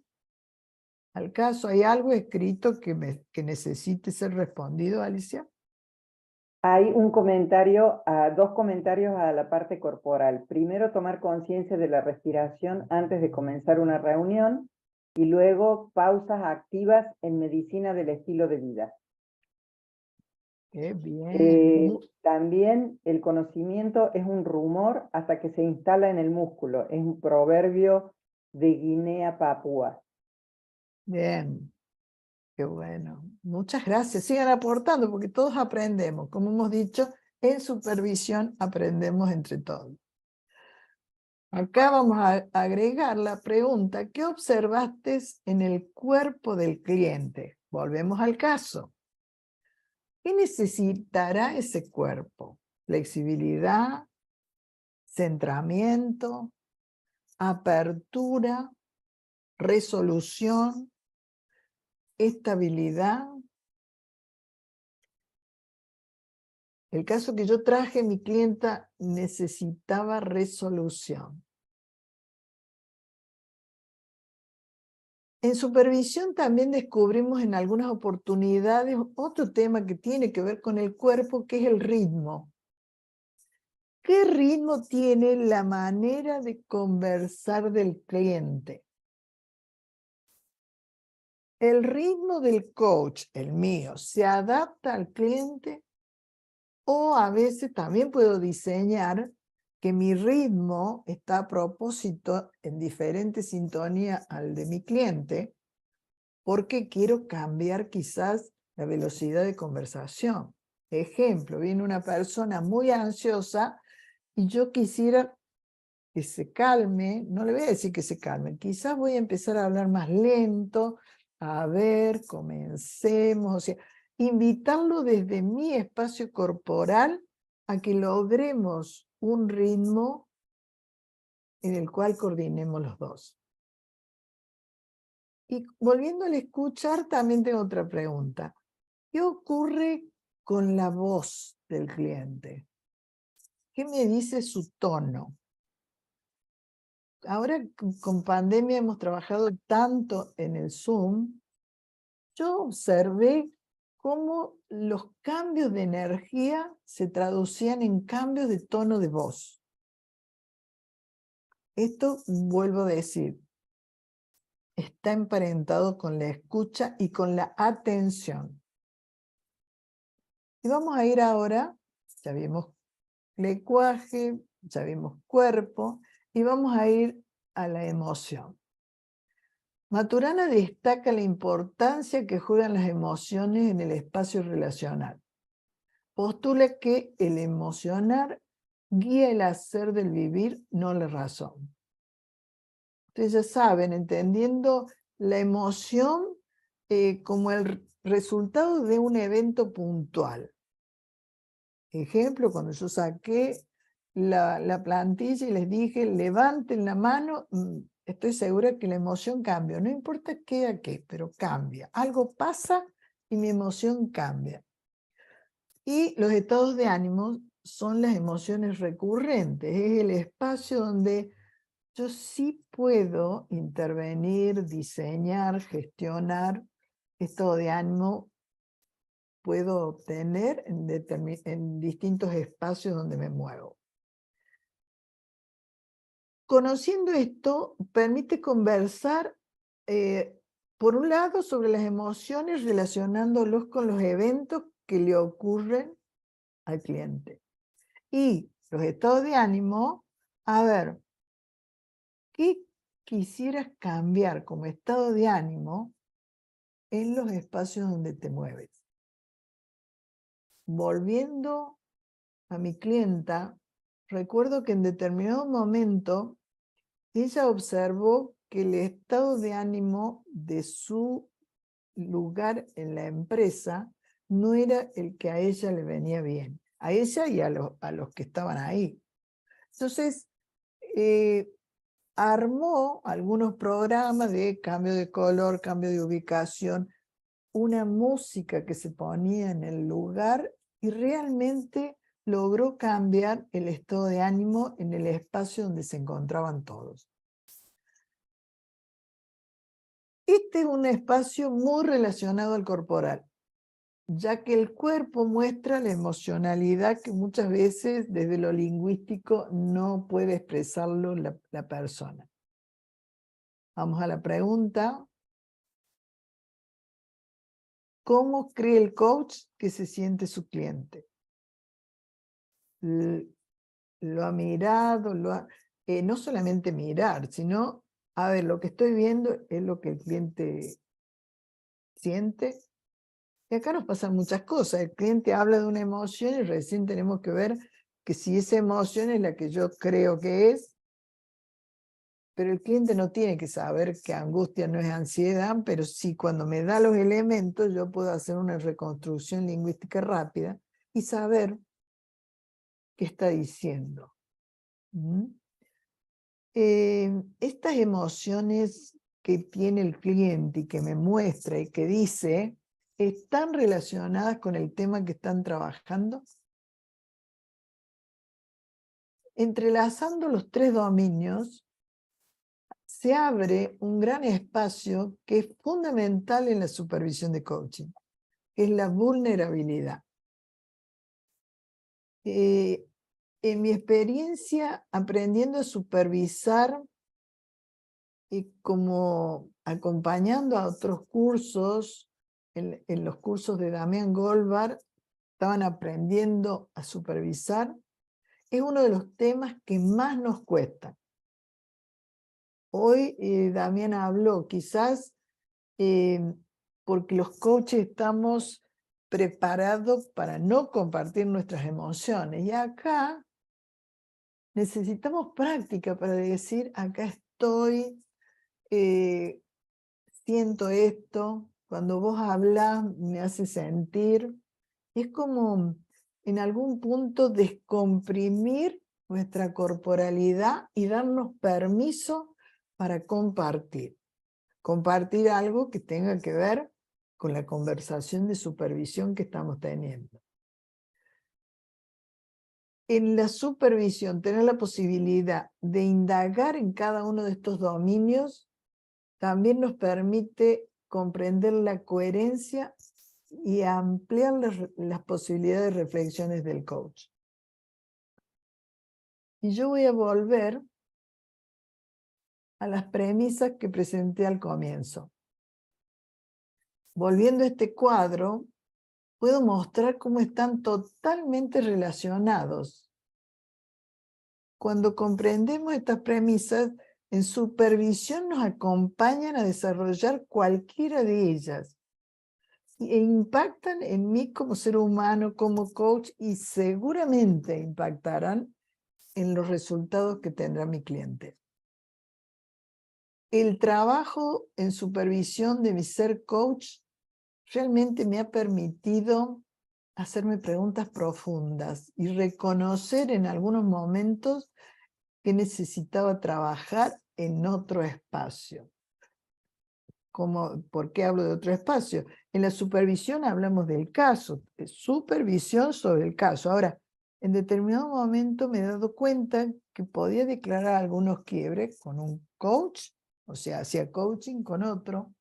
al caso. ¿Hay algo escrito que necesite ser respondido, Alicia? Hay un comentario, dos comentarios a la parte corporal. Primero, tomar conciencia de la respiración antes de comenzar una reunión, y luego pausas activas en medicina del estilo de vida. Qué bien. También el conocimiento es un rumor hasta que se instala en el músculo. Es un proverbio de Guinea Papúa. Bien. Qué bueno. Muchas gracias. Sigan aportando porque todos aprendemos. Como hemos dicho, en supervisión aprendemos entre todos. Acá vamos a agregar la pregunta: ¿qué observaste en el cuerpo del cliente? Volvemos al caso. ¿Qué necesitará ese cuerpo? Flexibilidad, centramiento, apertura, resolución, estabilidad. El caso que yo traje, mi clienta necesitaba resolución. En supervisión también descubrimos en algunas oportunidades otro tema que tiene que ver con el cuerpo, que es el ritmo. ¿Qué ritmo tiene la manera de conversar del cliente? ¿El ritmo del coach, el mío, se adapta al cliente? O a veces también puedo diseñar que mi ritmo está a propósito en diferente sintonía al de mi cliente, porque quiero cambiar quizás la velocidad de conversación. Ejemplo, viene una persona muy ansiosa y yo quisiera que se calme. No le voy a decir que se calme, quizás voy a empezar a hablar más lento. A ver, comencemos. O sea, invitarlo desde mi espacio corporal a que logremos un ritmo en el cual coordinemos los dos. Y volviendo al escuchar, también tengo otra pregunta. ¿Qué ocurre con la voz del cliente? ¿Qué me dice su tono? ahora con pandemia hemos trabajado tanto en el Zoom, yo observé cómo los cambios de energía se traducían en cambios de tono de voz. Esto, vuelvo a decir, está emparentado con la escucha y con la atención. Y vamos a ir ahora, ya vimos lenguaje, ya vimos cuerpo, y vamos a ir a la emoción. Maturana destaca la importancia que juegan las emociones en el espacio relacional. Postula que el emocionar guía el hacer del vivir, no la razón. Ustedes ya saben, entendiendo la emoción como el resultado de un evento puntual. Ejemplo, cuando yo saqué la plantilla y les dije, levanten la mano, estoy segura que la emoción cambia. No importa qué a qué, pero cambia. Algo pasa y mi emoción cambia. Y los estados de ánimo son las emociones recurrentes. Es el espacio donde yo sí puedo intervenir, diseñar, gestionar estado de ánimo. Puedo obtener en distintos espacios donde me muevo. Conociendo esto, permite conversar, por un lado, sobre las emociones, relacionándolos con los eventos que le ocurren al cliente. Y los estados de ánimo, a ver, ¿qué quisieras cambiar como estado de ánimo en los espacios donde te mueves? Volviendo a mi clienta, recuerdo que en determinado momento ella observó que el estado de ánimo de su lugar en la empresa no era el que a ella le venía bien, a ella y a los que estaban ahí. Entonces, armó algunos programas de cambio de color, cambio de ubicación, una música que se ponía en el lugar y realmente logró cambiar el estado de ánimo en el espacio donde se encontraban todos. Este es un espacio muy relacionado al corporal, ya que el cuerpo muestra la emocionalidad que muchas veces desde lo lingüístico no puede expresarlo la persona. Vamos a la pregunta. ¿Cómo cree el coach que se siente su cliente? Lo ha mirado, no solamente mirar, sino, a ver, lo que estoy viendo es lo que el cliente siente. Y acá nos pasan muchas cosas. El cliente habla de una emoción y recién tenemos que ver que si esa emoción es la que yo creo que es, pero el cliente no tiene que saber que angustia no es ansiedad, pero sí cuando me da los elementos yo puedo hacer una reconstrucción lingüística rápida y saber qué está diciendo. Estas emociones que tiene el cliente y que me muestra y que dice, ¿están relacionadas con el tema que están trabajando? Entrelazando los tres dominios, se abre un gran espacio que es fundamental en la supervisión de coaching, que es la vulnerabilidad. En mi experiencia, aprendiendo a supervisar y como acompañando a otros cursos, en los cursos de Damián Goldberg, estaban aprendiendo a supervisar, es uno de los temas que más nos cuesta. Hoy Damián habló, quizás porque los coaches estamos preparados para no compartir nuestras emociones. Y acá necesitamos práctica para decir, acá estoy, siento esto, cuando vos hablas me hace sentir. Es como en algún punto descomprimir nuestra corporalidad y darnos permiso para compartir. Compartir algo que tenga que ver con la conversación de supervisión que estamos teniendo. en la supervisión, tener la posibilidad de indagar en cada uno de estos dominios, también nos permite comprender la coherencia y ampliar las posibilidades de reflexiones del coach. Y yo voy a volver a las premisas que presenté al comienzo. Volviendo a este cuadro, puedo mostrar cómo están totalmente relacionados. Cuando comprendemos estas premisas, en supervisión nos acompañan a desarrollar cualquiera de ellas e impactan en mí como ser humano, como coach, y seguramente impactarán en los resultados que tendrá mi cliente. El trabajo en supervisión de mi ser coach realmente me ha permitido hacerme preguntas profundas y reconocer en algunos momentos que necesitaba trabajar en otro espacio. ¿Por qué hablo de otro espacio? En la supervisión hablamos del caso, de supervisión sobre el caso. Ahora, en determinado momento me he dado cuenta que podía declarar algunos quiebres con un coach, o sea, hacía coaching con otro,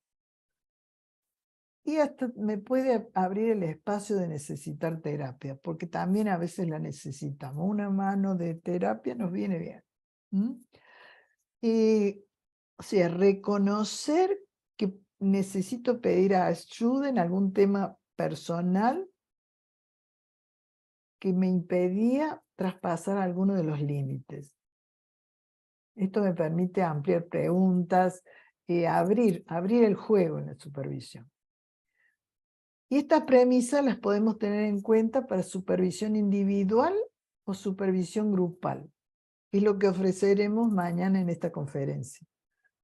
y hasta me puede abrir el espacio de necesitar terapia, porque también a veces la necesitamos. Una mano de terapia nos viene bien. O sea, reconocer que necesito pedir ayuda en algún tema personal que me impedía traspasar alguno de los límites. Esto me permite ampliar preguntas, abrir el juego en la supervisión. Y estas premisas las podemos tener en cuenta para supervisión individual o supervisión grupal. Es lo que ofreceremos mañana en esta conferencia.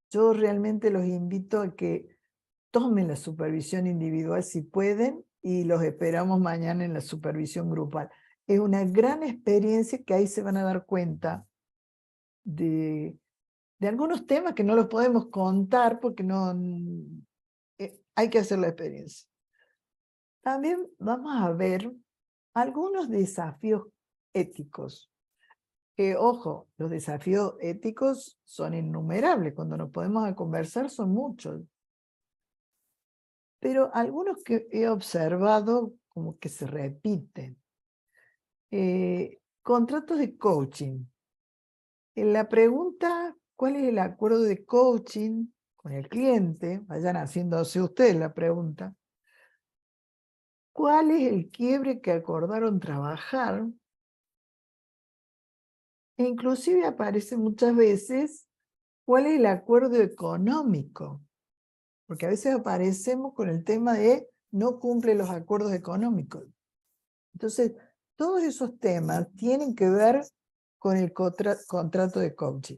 Yo realmente los invito a que tomen la supervisión individual si pueden y los esperamos mañana en la supervisión grupal. Es una gran experiencia que ahí se van a dar cuenta de algunos temas que no los podemos contar porque hay que hacer la experiencia. También vamos a ver algunos desafíos éticos. Ojo, los desafíos éticos son innumerables. Cuando nos podemos a conversar son muchos. Pero algunos que he observado como que se repiten. Contratos de coaching. En la pregunta, ¿cuál es el acuerdo de coaching con el cliente? Vayan haciéndose ustedes la pregunta. ¿Cuál es el quiebre que acordaron trabajar? E inclusive aparece muchas veces, ¿cuál es el acuerdo económico? Porque a veces aparecemos con el tema de no cumple los acuerdos económicos. Entonces, todos esos temas tienen que ver con el contrato de coaching.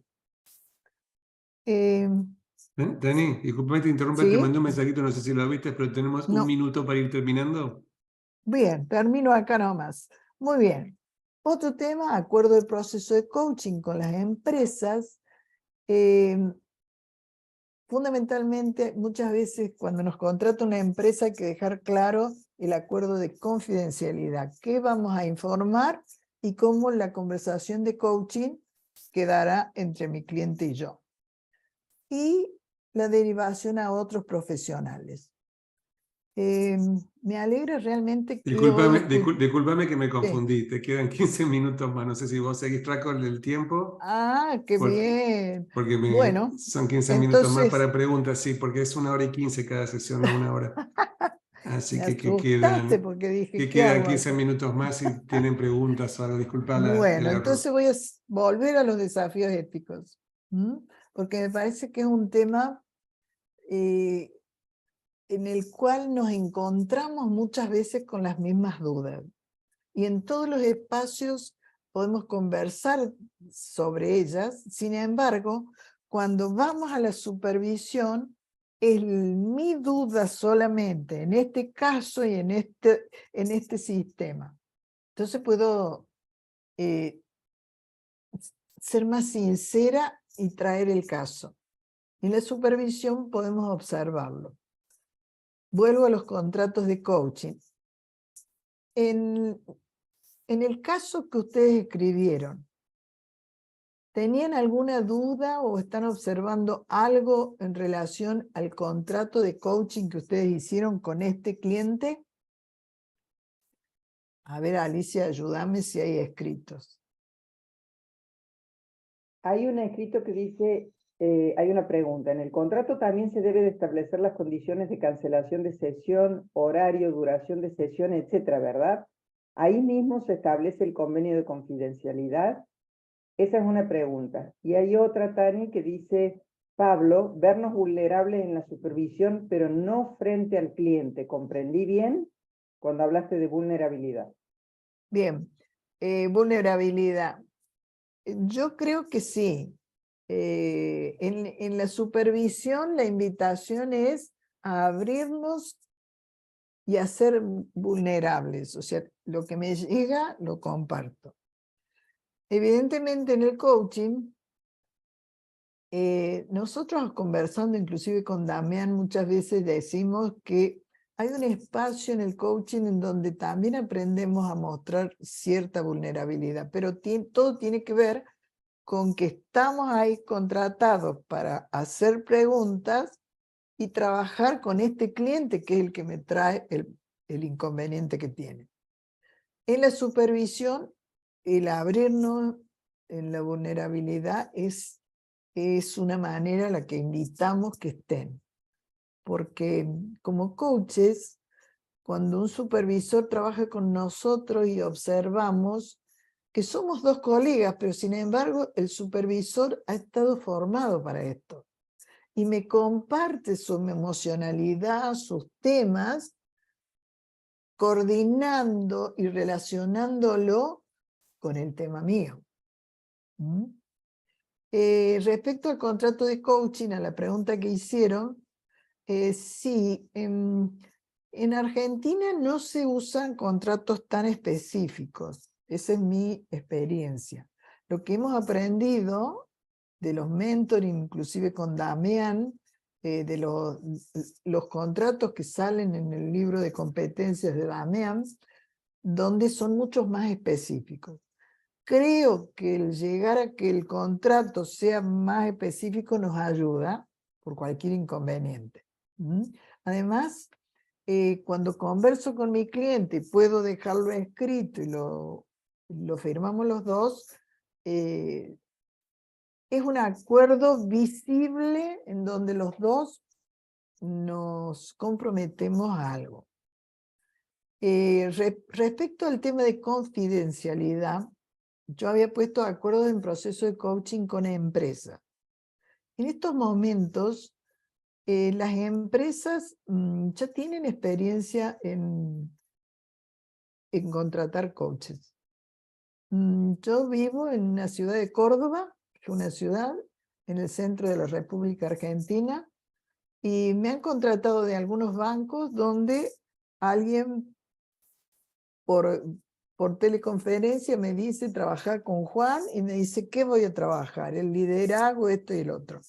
Dani, disculpa que te interrumpa, ¿Sí? te mandé un mensajito, no sé si lo viste, pero tenemos un minuto para ir terminando. Bien, termino acá nomás. Muy bien. Otro tema, acuerdo del proceso de coaching con las empresas. Fundamentalmente, muchas veces cuando nos contrata una empresa hay que dejar claro el acuerdo de confidencialidad. ¿Qué vamos a informar y cómo la conversación de coaching quedará entre mi cliente y yo? Y la derivación a otros profesionales. Me alegra realmente que Discúlpame que me confundí, te quedan 15 minutos más, no sé si vos seguís traco del tiempo. Ah, qué bien. Porque Bueno, son 15 minutos más entonces, para preguntas, sí, porque es 1 hora y 15 cada sesión, no 1 hora. Así me que asustaste porque dije, ¿qué quedan hago 15 acá? minutos más si tienen preguntas o algo, disculpa Bueno, el error. entonces voy a volver a los desafíos éticos, porque me parece que es un tema en el cual nos encontramos muchas veces con las mismas dudas. Y en todos los espacios podemos conversar sobre ellas. Sin embargo, cuando vamos a la supervisión, es mi duda solamente en este caso y en este sistema. Entonces puedo ser más sincera y traer el caso. En la supervisión podemos observarlo. Vuelvo a los contratos de coaching. En En el caso que ustedes escribieron, ¿tenían alguna duda o están observando algo en relación al contrato de coaching que ustedes hicieron con este cliente? A ver, Alicia, ayúdame si hay escritos. Hay un escrito que dice, hay una pregunta. En el contrato también se debe de establecer las condiciones de cancelación de sesión, horario, duración de sesión, etcétera, ¿verdad? Ahí mismo se establece el convenio de confidencialidad. Esa es una pregunta. Y hay otra, Tani, que dice, Pablo, vernos vulnerables en la supervisión, pero no frente al cliente. ¿Comprendí bien cuando hablaste de vulnerabilidad? Bien, vulnerabilidad. Yo creo que sí. En la supervisión la invitación es a abrirnos y a ser vulnerables. O sea, lo que me llega lo comparto. Evidentemente en el coaching, nosotros conversando inclusive con Damián muchas veces decimos que hay un espacio en el coaching en donde también aprendemos a mostrar cierta vulnerabilidad, pero todo tiene que ver con que estamos ahí contratados para hacer preguntas y trabajar con este cliente que es el que me trae el inconveniente que tiene. En la supervisión, el abrirnos en la vulnerabilidad es una manera a la que invitamos que estén. Porque como coaches, cuando un supervisor trabaja con nosotros y observamos que somos dos colegas, pero sin embargo el supervisor ha estado formado para esto. Y me comparte su emocionalidad, sus temas, coordinando y relacionándolo con el tema mío. Respecto al contrato de coaching, a la pregunta que hicieron, sí, en Argentina no se usan contratos tan específicos. Esa es mi experiencia. Lo que hemos aprendido de los mentoring, inclusive con Damián, de los contratos que salen en el libro de competencias de Damián, donde son muchos más específicos. Creo que el llegar a que el contrato sea más específico nos ayuda por cualquier inconveniente. Además, cuando converso con mi cliente y puedo dejarlo escrito y lo firmamos los dos, es un acuerdo visible en donde los dos nos comprometemos a algo. Respecto al tema de confidencialidad, yo había puesto acuerdos en proceso de coaching con empresas. En estos momentos, las empresas ya tienen experiencia en contratar coaches. Yo vivo en una ciudad de Córdoba, que es una ciudad en el centro de la República Argentina, y me han contratado de algunos bancos donde alguien por teleconferencia me dice trabajar con Juan y me dice ¿qué voy a trabajar? El liderazgo, esto y el otro.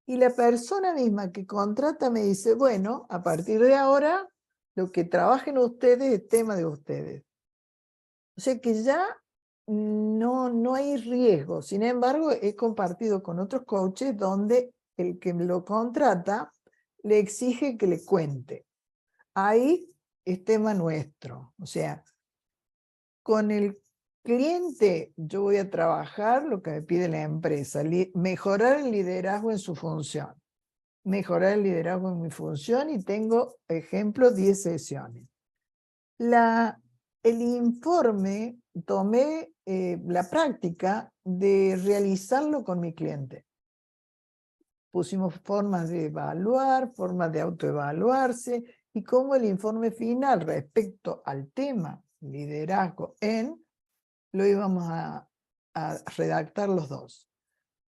Y la persona misma que contrata me dice, bueno, a partir de ahora, lo que trabajen ustedes es tema de ustedes. O sea que ya no hay riesgo. Sin embargo, he compartido con otros coaches donde el que lo contrata le exige que le cuente. Ahí es tema nuestro. O sea, con el cliente yo voy a trabajar lo que me pide la empresa, mejorar el liderazgo en su función. Mejorar el liderazgo en mi función y tengo, ejemplo, 10 sesiones. El informe, tomé la práctica de realizarlo con mi cliente. Pusimos formas de evaluar, formas de autoevaluarse y cómo el informe final respecto al tema liderazgo lo íbamos a redactar los dos.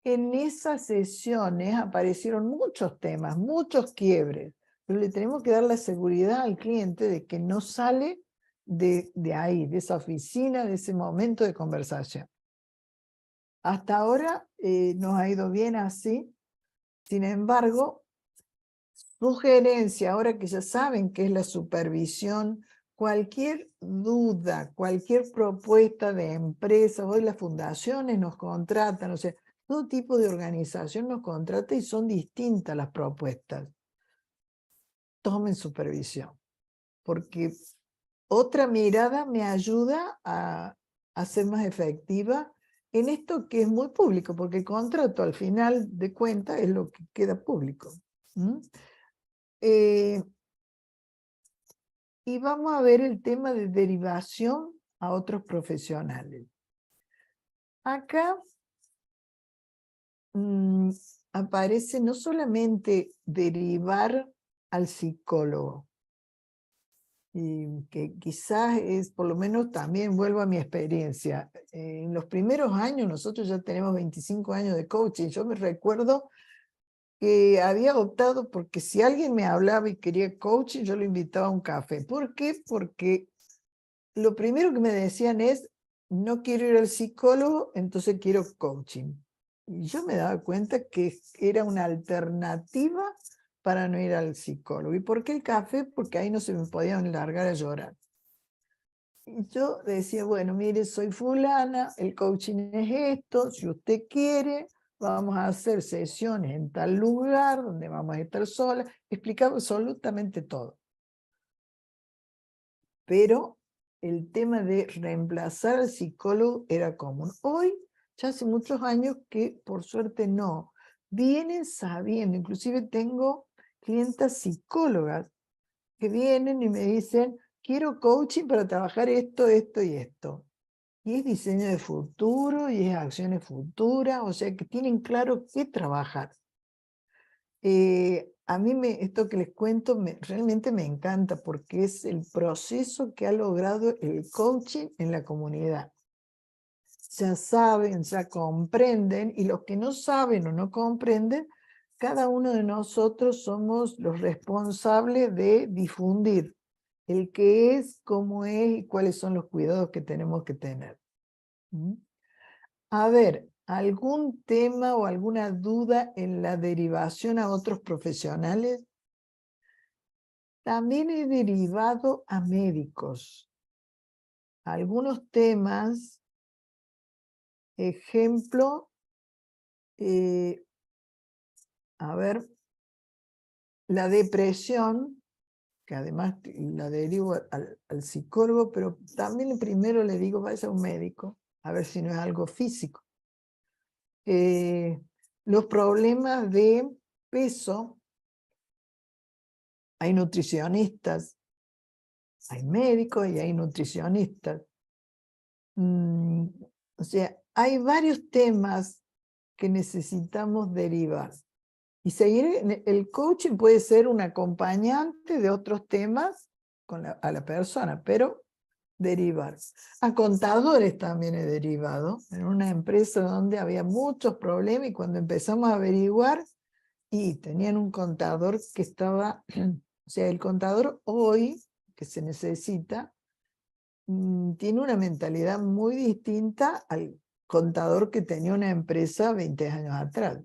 En esas sesiones aparecieron muchos temas, muchos quiebres, pero le tenemos que dar la seguridad al cliente de que no sale de ahí, de esa oficina, de ese momento de conversación. Hasta ahora nos ha ido bien así. Sin embargo, sugerencia, ahora que ya saben qué es la supervisión cualquier duda, cualquier propuesta de empresa, hoy las fundaciones nos contratan, o sea, todo tipo de organización nos contrata y son distintas las propuestas. Tomen supervisión, porque otra mirada me ayuda a ser más efectiva en esto que es muy público, porque el contrato al final de cuentas es lo que queda público. Y vamos a ver el tema de derivación a otros profesionales. Acá aparece no solamente derivar al psicólogo, y que quizás es, por lo menos también vuelvo a mi experiencia. En los primeros años, nosotros ya tenemos 25 años de coaching, yo me recuerdo que había optado porque si alguien me hablaba y quería coaching, yo lo invitaba a un café. ¿Por qué? Porque lo primero que me decían es, no quiero ir al psicólogo, entonces quiero coaching. Y yo me daba cuenta que era una alternativa para no ir al psicólogo. ¿Y por qué el café? Porque ahí no se me podían largar a llorar. Y yo decía, bueno, mire, soy fulana, el coaching es esto, si usted quiere, vamos a hacer sesiones en tal lugar, donde vamos a estar solas, explicaba absolutamente todo. Pero el tema de reemplazar al psicólogo era común. Hoy, ya hace muchos años que por suerte no, vienen sabiendo, inclusive tengo clientas psicólogas que vienen y me dicen, quiero coaching para trabajar esto, esto y esto. Y es diseño de futuro, y es acciones futuras, o sea que tienen claro qué trabajar. A mí esto que les cuento realmente me encanta porque es el proceso que ha logrado el coaching en la comunidad. Ya saben, ya comprenden, y los que no saben o no comprenden, cada uno de nosotros somos los responsables de difundir el qué es, cómo es y cuáles son los cuidados que tenemos que tener. A ver, ¿algún tema o alguna duda en la derivación a otros profesionales? También he derivado a médicos. Algunos temas, ejemplo, a ver, la depresión, que además la derivo al psicólogo, pero también primero le digo, vaya a un médico, a ver si no es algo físico. Los problemas de peso, hay nutricionistas, hay médicos y hay nutricionistas. O sea, hay varios temas que necesitamos derivar. Y seguir, el coaching puede ser un acompañante de otros temas a la persona, pero derivar. A contadores también he derivado, en una empresa donde había muchos problemas y cuando empezamos a averiguar, y tenían un contador que estaba, o sea, el contador hoy, que se necesita, tiene una mentalidad muy distinta al contador que tenía una empresa 20 años atrás.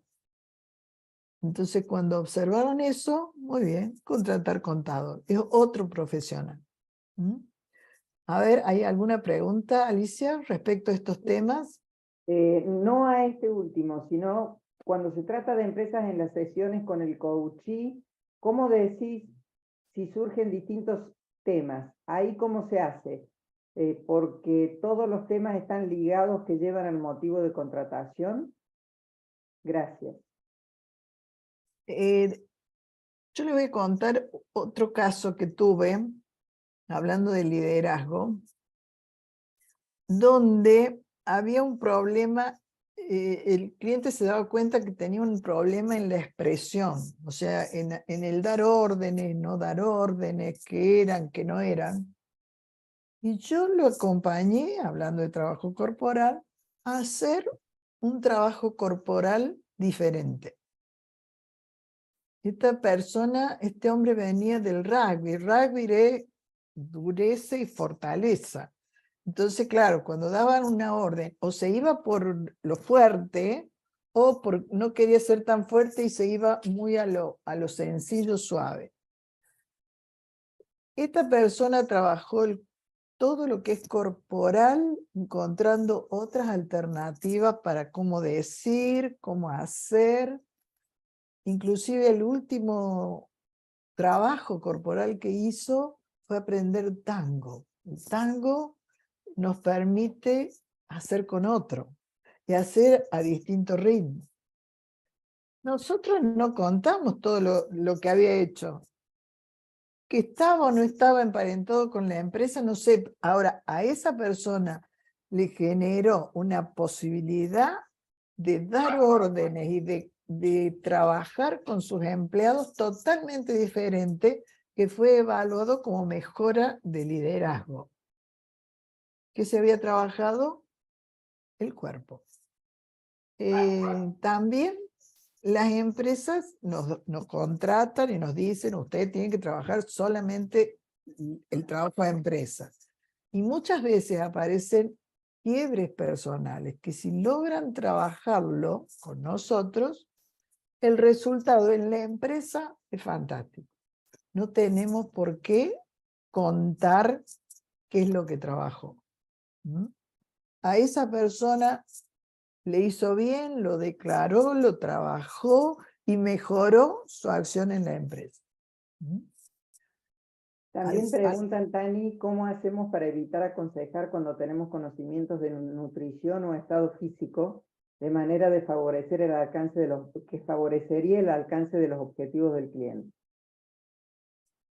Entonces, cuando observaron eso, muy bien, contratar contador. Es otro profesional. A ver, ¿hay alguna pregunta, Alicia, respecto a estos temas? No a este último, sino cuando se trata de empresas en las sesiones con el coachee, ¿cómo decís si surgen distintos temas? ¿Ahí cómo se hace? Porque todos los temas están ligados que llevan al motivo de contratación. Gracias. Yo le voy a contar otro caso que tuve, hablando de liderazgo, donde había un problema, el cliente se daba cuenta que tenía un problema en la expresión, o sea, en el dar órdenes, no dar órdenes, que eran, que no eran. Y yo lo acompañé, hablando de trabajo corporal, a hacer un trabajo corporal diferente. Esta persona, este hombre venía del rugby. Rugby es dureza y fortaleza. Entonces, claro, cuando daban una orden, o se iba por lo fuerte, o no quería ser tan fuerte y se iba muy a lo sencillo, suave. Esta persona trabajó todo lo que es corporal, encontrando otras alternativas para cómo decir, cómo hacer. Inclusive el último trabajo corporal que hizo fue aprender tango. El tango nos permite hacer con otro y hacer a distintos ritmos. Nosotros no contamos todo lo que había hecho. Que estaba o no estaba emparentado con la empresa, no sé. Ahora, a esa persona le generó una posibilidad de dar órdenes y de trabajar con sus empleados totalmente diferente, que fue evaluado como mejora de liderazgo. ¿Qué se había trabajado? El cuerpo. También las empresas nos contratan y nos dicen, ustedes tienen que trabajar solamente el trabajo de empresa. Y muchas veces aparecen quiebres personales que si logran trabajarlo con nosotros, el resultado en la empresa es fantástico. No tenemos por qué contar qué es lo que trabajó. A esa persona le hizo bien, lo declaró, lo trabajó y mejoró su acción en la empresa. También preguntan, Tani, ¿cómo hacemos para evitar aconsejar cuando tenemos conocimientos de nutrición o estado físico, de manera de favorecer el alcance de que favorecería el alcance de los objetivos del cliente?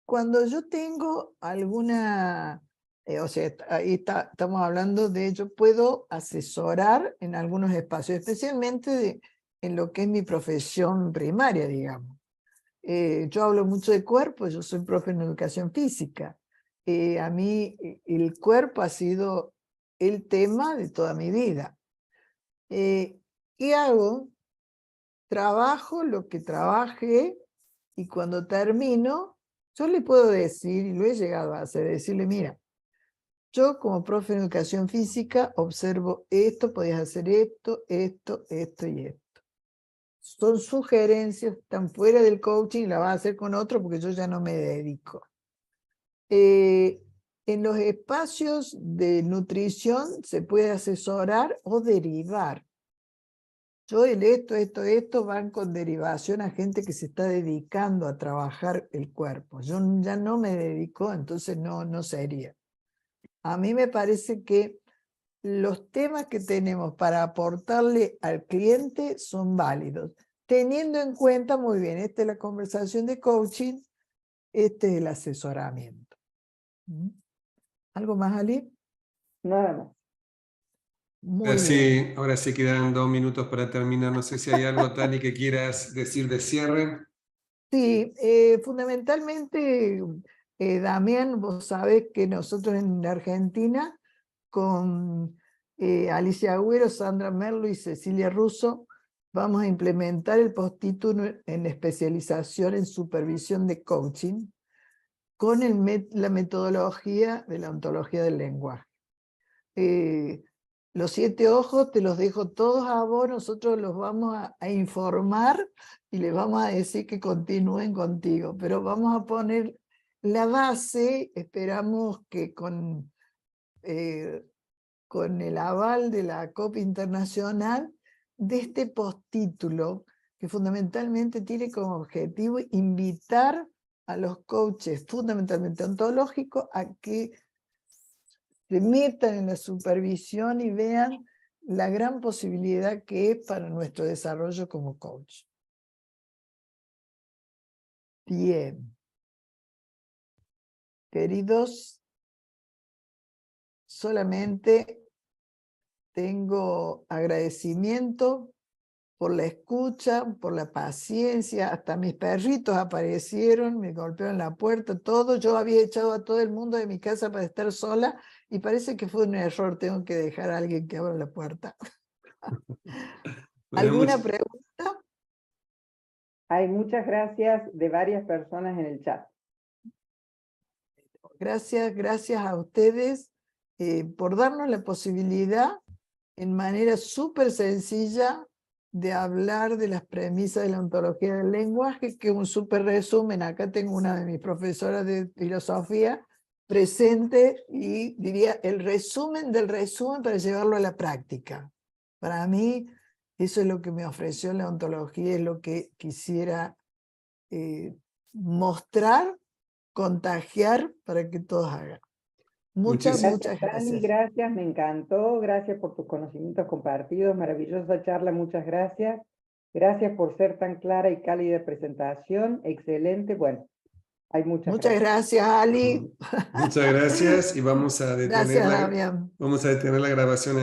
Cuando yo tengo alguna, o sea, ahí estamos hablando de ello, puedo asesorar en algunos espacios, especialmente en lo que es mi profesión primaria, digamos. Yo hablo mucho de cuerpo, yo soy profe en educación física. A mí el cuerpo ha sido el tema de toda mi vida. ¿Qué hago? Trabajo lo que trabajé y cuando termino, yo le puedo decir, y lo he llegado a hacer, decirle, mira, yo como profe en educación física observo esto, podías hacer esto, esto, esto y esto. Son sugerencias, están fuera del coaching, la vas a hacer con otro porque yo ya no me dedico. En los espacios de nutrición se puede asesorar o derivar. Yo esto van con derivación a gente que se está dedicando a trabajar el cuerpo. Yo ya no me dedico, entonces no sería. A mí me parece que los temas que tenemos para aportarle al cliente son válidos, teniendo en cuenta, muy bien, esta es la conversación de coaching, este es el asesoramiento. ¿Algo más, Ali? Nada más. Muy bien. Ahora sí quedan 2 minutos para terminar. No sé si hay algo, Tani, que quieras decir de cierre. Sí, fundamentalmente, Damián, vos sabés que nosotros en Argentina, con Alicia Agüero, Sandra Merlo y Cecilia Russo, vamos a implementar el postítulo en especialización en supervisión de coaching con la metodología de la ontología del lenguaje. Los 7 ojos te los dejo todos a vos, nosotros los vamos a informar y les vamos a decir que continúen contigo, pero vamos a poner la base, esperamos que con el aval de la COP Internacional, de este postítulo, que fundamentalmente tiene como objetivo invitar a los coaches, fundamentalmente ontológicos, a que se metan en la supervisión y vean la gran posibilidad que es para nuestro desarrollo como coach. Bien. Queridos, solamente tengo agradecimiento por la escucha, por la paciencia, hasta mis perritos aparecieron, me golpearon la puerta, todo. Yo había echado a todo el mundo de mi casa para estar sola y parece que fue un error, tengo que dejar a alguien que abra la puerta. Bueno, ¿Alguna pregunta? Hay muchas gracias de varias personas en el chat. Gracias a ustedes por darnos la posibilidad en manera súper sencilla de hablar de las premisas de la ontología del lenguaje, que un súper resumen, acá tengo una de mis profesoras de filosofía presente y diría el resumen del resumen para llevarlo a la práctica. Para mí eso es lo que me ofreció la ontología, es lo que quisiera mostrar, contagiar para que todos hagan. Muchas Muchísimas Tani, gracias. gracias, me encantó, gracias por tus conocimientos compartidos, maravillosa charla, muchas gracias. Gracias por ser tan clara y cálida presentación, excelente, bueno, hay muchas Muchas gracias. gracias, Ali. Muchas gracias y Gracias, Damián. vamos a detener la grabación.